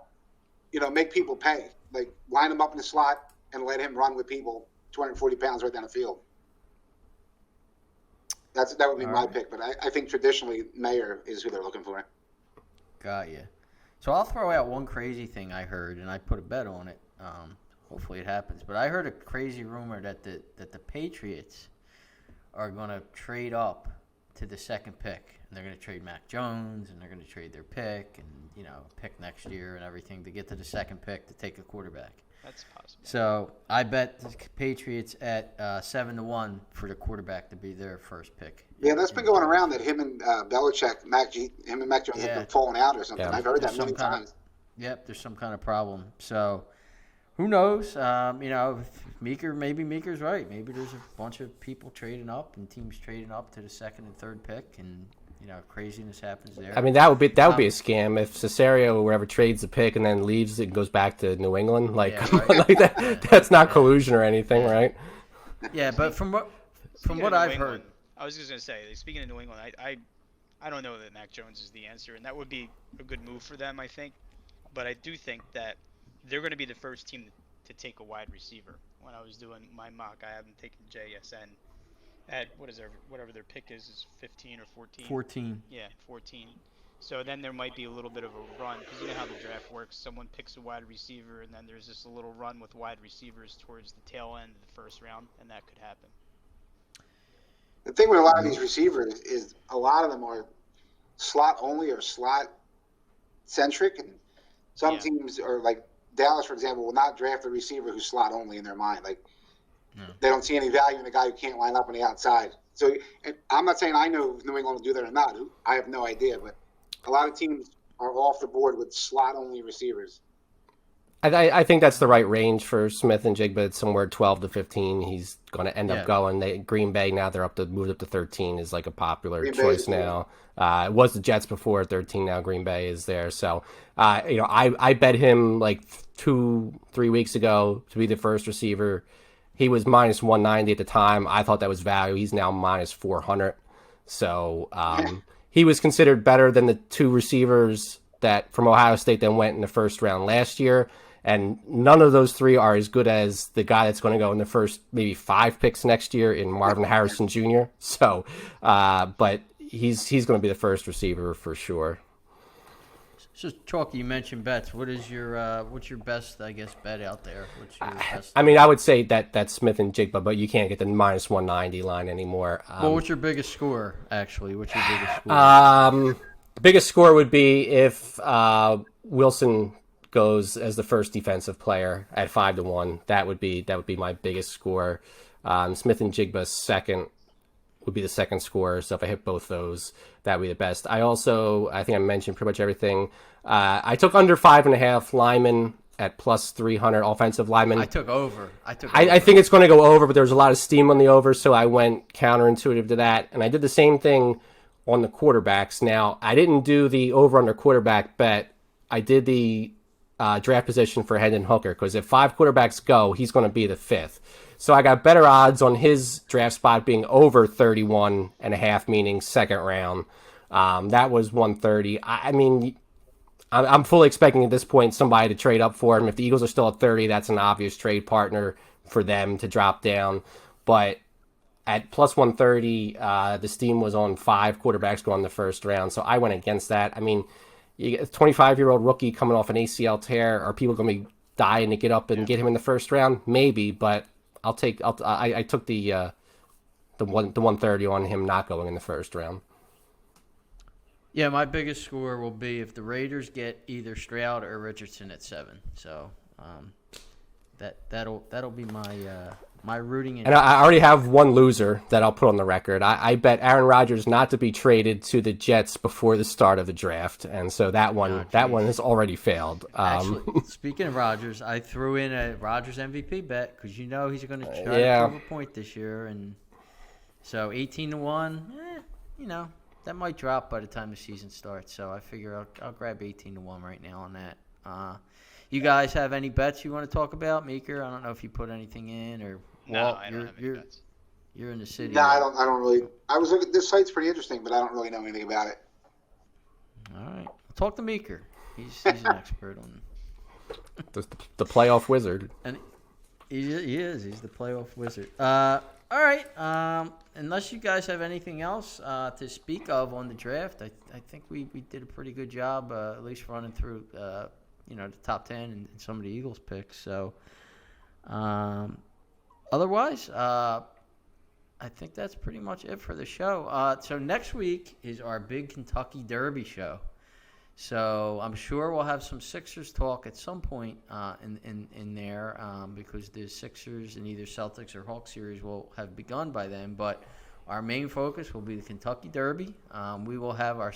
make people pay. Like, line him up in the slot and let him run with people 240 pounds right down the field. That would be my pick. But I think traditionally Mayer is who they're looking for. Got you. So I'll throw out one crazy thing I heard, and I put a bet on it. Hopefully it happens. But I heard a crazy rumor that the Patriots are going to trade up to the second pick. And they're going to trade Mac Jones, and they're going to trade their pick and, pick next year and everything to get to the second pick to take a quarterback. That's possible. So I bet the Patriots at 7-1 for the quarterback to be their first pick. Yeah, that's been going around that him and Belichick, him and Mac Jones have been falling out or something. Yeah. I've heard that many times. There's some kind of problem. So who knows? Maybe Meeker's right. Maybe there's a bunch of people trading up and teams trading up to the second and third pick, and craziness happens there. I mean, that would be a scam if Cesario or whoever trades the pick and then leaves and goes back to New England. Like, like that. That's not collusion or anything, right? Yeah, but from what I've heard, I was just gonna say, speaking of New England, I don't know that Mac Jones is the answer, and that would be a good move for them, I think. But I do think that they're going to be the first team to take a wide receiver. When I was doing my mock, I haven't taken JSN at whatever their pick is 15 or 14? 14. Yeah, 14. So then there might be a little bit of a run, because you know how the draft works. Someone picks a wide receiver, and then there's just a little run with wide receivers towards the tail end of the first round, and that could happen. The thing with a lot of these receivers is a lot of them are slot only or slot centric, and some teams are like Dallas, for example, will not draft a receiver who's slot only in their mind. Like, they don't see any value in a guy who can't line up on the outside. So I'm not saying I know if New England will do that or not. I have no idea, but a lot of teams are off the board with slot only receivers. I think that's the right range for Smith and Jigba. It's somewhere 12 to 15. He's going to end up going. Green Bay now they're moved up to 13 is like a popular choice now. It was the Jets before at 13. Now Green Bay is there. So I bet him like 2-3 weeks ago to be the first receiver. He was minus 190 at the time. I thought that was value. He's now minus 400. So he was considered better than the two receivers that from Ohio State that went in the first round last year. And none of those three are as good as the guy that's going to go in the first maybe 5 picks next year in Marvin Harrison Jr. So, but he's going to be the first receiver for sure. So, Chalky, you mentioned bets. What's your best, I guess, bet out there? What's your best? I mean, I would say that's Smith and Jigba, but you can't get the minus 190 line anymore. What's your biggest score, actually? What's your biggest score? The biggest score would be if Wilson goes as the first defensive player at 5-1. That would be my biggest score. Smith and Jigba second would be the second score. So if I hit both those, that would be the best. I think I mentioned pretty much everything. I took under 5.5 linemen at plus 300 offensive linemen. I took over. I think it's going to go over, but there's a lot of steam on the over, so I went counterintuitive to that. And I did the same thing on the quarterbacks. Now, I didn't do the over-under quarterback bet. I did the draft position for Hendon Hooker, because if 5 quarterbacks go, he's going to be the 5th. So I got better odds on his draft spot being over 31.5, meaning second round. That was 130. I mean, I'm fully expecting at this point somebody to trade up for him. If the Eagles are still at 30, that's an obvious trade partner for them to drop down. But at plus 130, the steam was on 5 quarterbacks going in the first round. So I went against that. I mean, you get a 25-year-old rookie coming off an ACL tear. Are people going to be dying to get up and get him in the first round? Maybe, but I took the 130 on him not going in the first round. Yeah, my biggest score will be if the Raiders get either Stroud or Richardson at 7. So that'll be my rooting. And I already have one loser that I'll put on the record. I bet Aaron Rodgers not to be traded to the Jets before the start of the draft, and so that one has already failed. Actually, speaking of Rodgers, I threw in a Rodgers MVP bet because he's going to try to prove a point this year, and So 18-1, that might drop by the time the season starts. So I figure I'll grab 18-1 right now on that. You guys have any bets you want to talk about, Meeker? I don't know if you put anything in or No, Walt, I don't have any bets. You're in the city. No, I don't really. I was looking. This site's pretty interesting, but I don't really know anything about it. All right, talk to Meeker. He's an expert on. The playoff wizard. And he is. He's the playoff wizard. All right. Unless you guys have anything else to speak of on the draft, I think we did a pretty good job, at least running through the top 10 and some of the Eagles picks. So, otherwise, I think that's pretty much it for the show. So next week is our big Kentucky Derby show. So I'm sure we'll have some Sixers talk at some point in there because the Sixers and either Celtics or Hawks series will have begun by then. But our main focus will be the Kentucky Derby. We will have our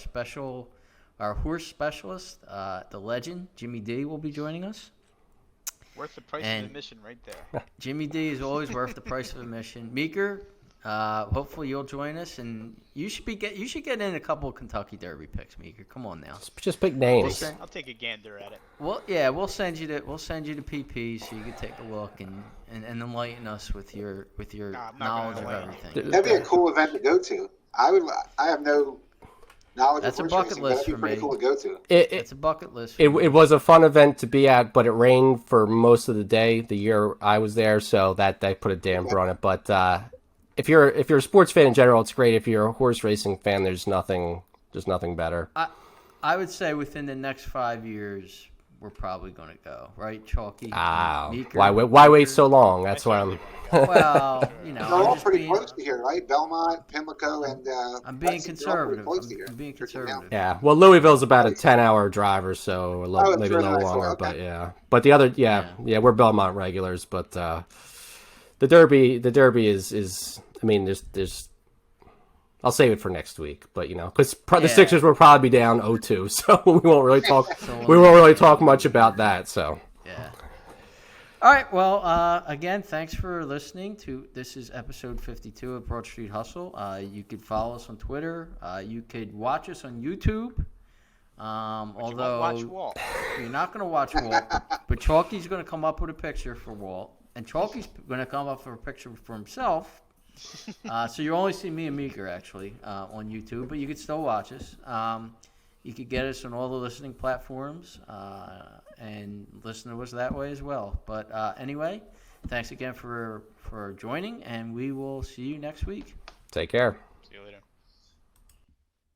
horse specialist, the legend, Jimmy D, will be joining us. Worth the price of admission right there. Jimmy D is always worth the price of admission. Meeker, hopefully you'll join us, and you should get in a couple of Kentucky Derby picks, Meeker. Come on now. Just pick names. I'll take a gander at it. Well, yeah, we'll send you the PP so you can take a look and enlighten us with your knowledge of everything. That'd be a cool event to go to. I have no knowledge That's of a horse bucket racing, list but that'd for be pretty me. cool to go to. It's a bucket list. It was a fun event to be at, but it rained for most of the day the year I was there, so that put a damper on it. But if you're a sports fan in general, it's great. If you're a horse racing fan, there's nothing better. I would say within the next 5 years, we're probably going to go, right, Chalky? Meeker, Why wait so long? That's why I'm. Well, They're all pretty close to here, right? Belmont, Pimlico, and I'm being Lexington, conservative. all pretty close to I'm here. being conservative. Yeah, well, Louisville's about a 10-hour drive or so, maybe a little longer, okay. but yeah. But the other, we're Belmont regulars, but the Derby is. I mean, there's. I'll save it for next week, but because the Sixers will probably be down 0-2, so we won't really talk. We won't really talk much about that. So. Yeah. All right. Well, again, thanks for listening to. This is episode 52 of Broad Street Hustle. You could follow us on Twitter. You could watch us on YouTube. Although watch Walt. You're not going to watch Walt, but Chalky's going to come up with a picture for Walt, and Chalky's going to come up with a picture for himself. So you only see me and Meeker actually on YouTube, but you could still watch us. You could get us on all the listening platforms and listen to us that way as well. But anyway, thanks again for joining, and we will see you next week. Take care.